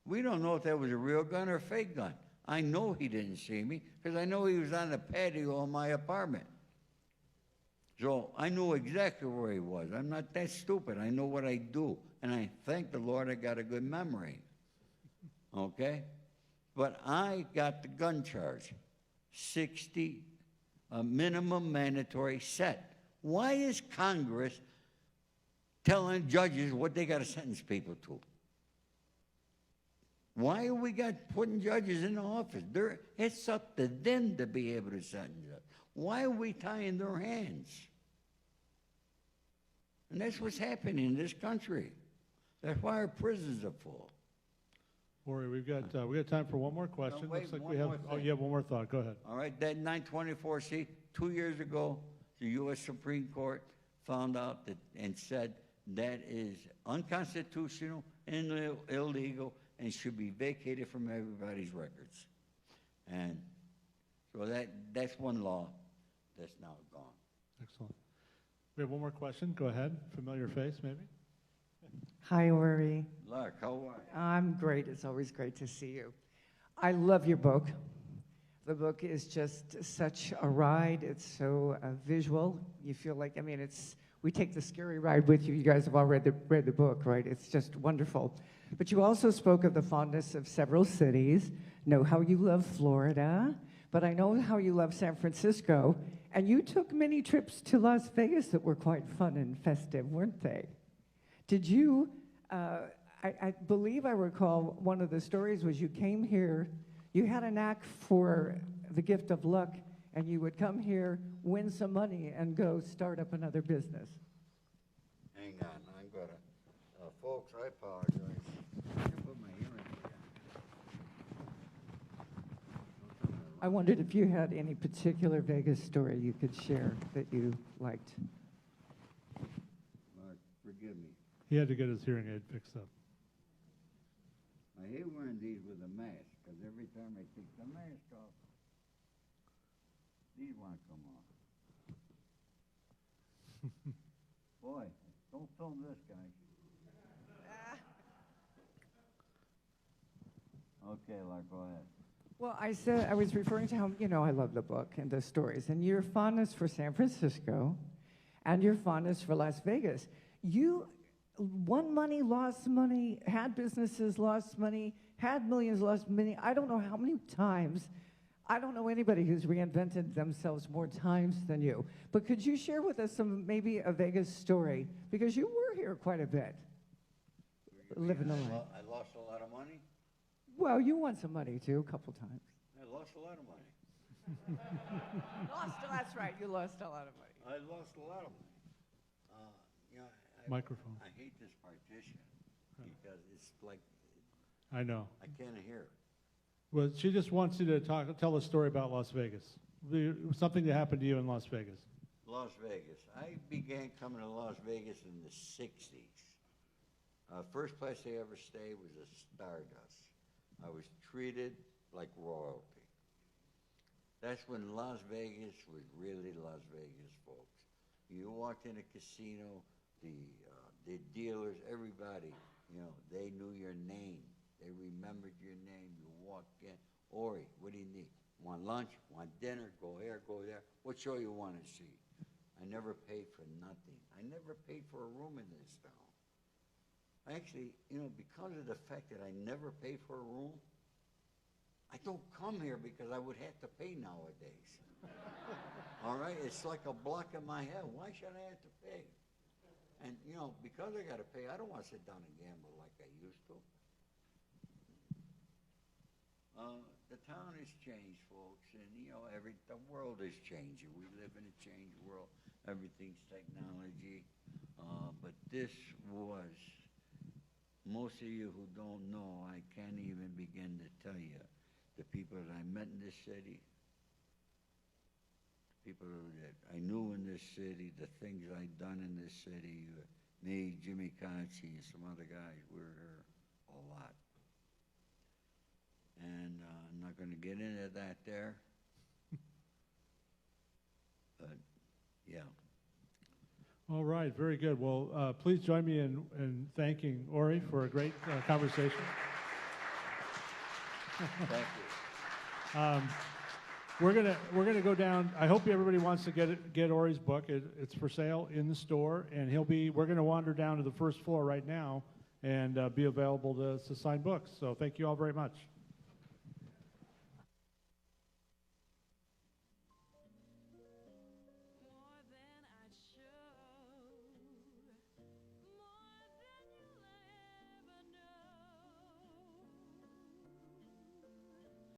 We don't know if that was a real gun or a fake gun. I know he didn't see me because I know he was on the patio of my apartment. So I knew exactly where he was. I'm not that stupid. I know what I do. And I thank the Lord I got a good memory. Okay? But I got the gun charge, 60 minimum mandatory set. Why is Congress telling judges what they got to sentence people to? Why are we putting judges in the office? It's up to them to be able to sentence us. Why are we tying their hands? And that's what's happening in this country. That's why our prisons are full. Ori, we got time for one more question. wait, Looks like one we have, more oh, thing. you have one more thought. Go ahead. All right, that 924C, 2 years ago, the U.S. Supreme Court found out that and said that is unconstitutional and illegal and should be vacated from everybody's records. And so that's one law that's now gone. Excellent. We have one more question. Go ahead. Familiar face, maybe? Hi, Ori. Lark, how are you? I'm great. It's always great to see you. I love your book. The book is just such a ride. It's so visual. You feel like, I mean, we take the scary ride with you. You guys have all read the book, right? It's just wonderful. But you also spoke of the fondness of several cities, know how you love Florida, but I know how you love San Francisco, and you took many trips to Las Vegas that were quite fun and festive, weren't they? Did you, I believe I recall one of the stories was you came here, you had a knack for the gift of luck, and you would come here, win some money, and go start up another business. Hang on, I'm gonna, folks, I apologize. I can put my earring again. I wondered if you had any particular Vegas story you could share that you liked. Mark, forgive me. He had to get his hearing aid fixed up. I hate wearing these with a mask, because every time I take the mask off, these want to come off. Boy, don't film this, guy. Okay, Lark, go ahead. Well, I was referring to how, I love the book and the stories, and your fondness for San Francisco and your fondness for Las Vegas. You won money, lost money, had businesses, lost money, had millions, lost money. I don't know how many times. I don't know anybody who's reinvented themselves more times than you. But could you share with us maybe a Vegas story? Because you were here quite a bit, living the life. I lost a lot of money. Well, you won some money, too, a couple times. I lost a lot of money. That's right, you lost a lot of money. I lost a lot of money. Microphone. I hate this partition because it's like I know. I can't hear. Well, she just wants you to tell a story about Las Vegas. Something that happened to you in Las Vegas. Las Vegas. I began coming to Las Vegas in the 60s. First place I ever stayed was a Stardust. I was treated like royalty. That's when Las Vegas was really Las Vegas, folks. You walked in a casino, the dealers, everybody, they knew your name. They remembered your name. You walked in. Ori, what do you need? Want lunch? Want dinner? Go here, go there. What show you want to see? I never paid for nothing. I never paid for a room in this town. Actually, because of the fact that I never paid for a room, I don't come here because I would have to pay nowadays. All right? It's like a block in my head. Why should I have to pay? And, because I got to pay, I don't want to sit down and gamble like I used to. The town has changed, folks, and, the world is changing. We live in a changed world. Everything's technology. But this was, most of you who don't know, I can't even begin to tell you, the people that I met in this city, people that I knew in this city, the things I'd done in this city, me, Jimmy Conchi, and some other guys, we were here a lot. And I'm not going to get into that there. But, yeah. All right, very good. Well, please join me in thanking Ori for a great conversation. Thank you. We're gonna go down. I hope everybody wants to get Ori's book. It's for sale in the store, and we're gonna wander down to the first floor right now and be available to sign books. So thank you all very much.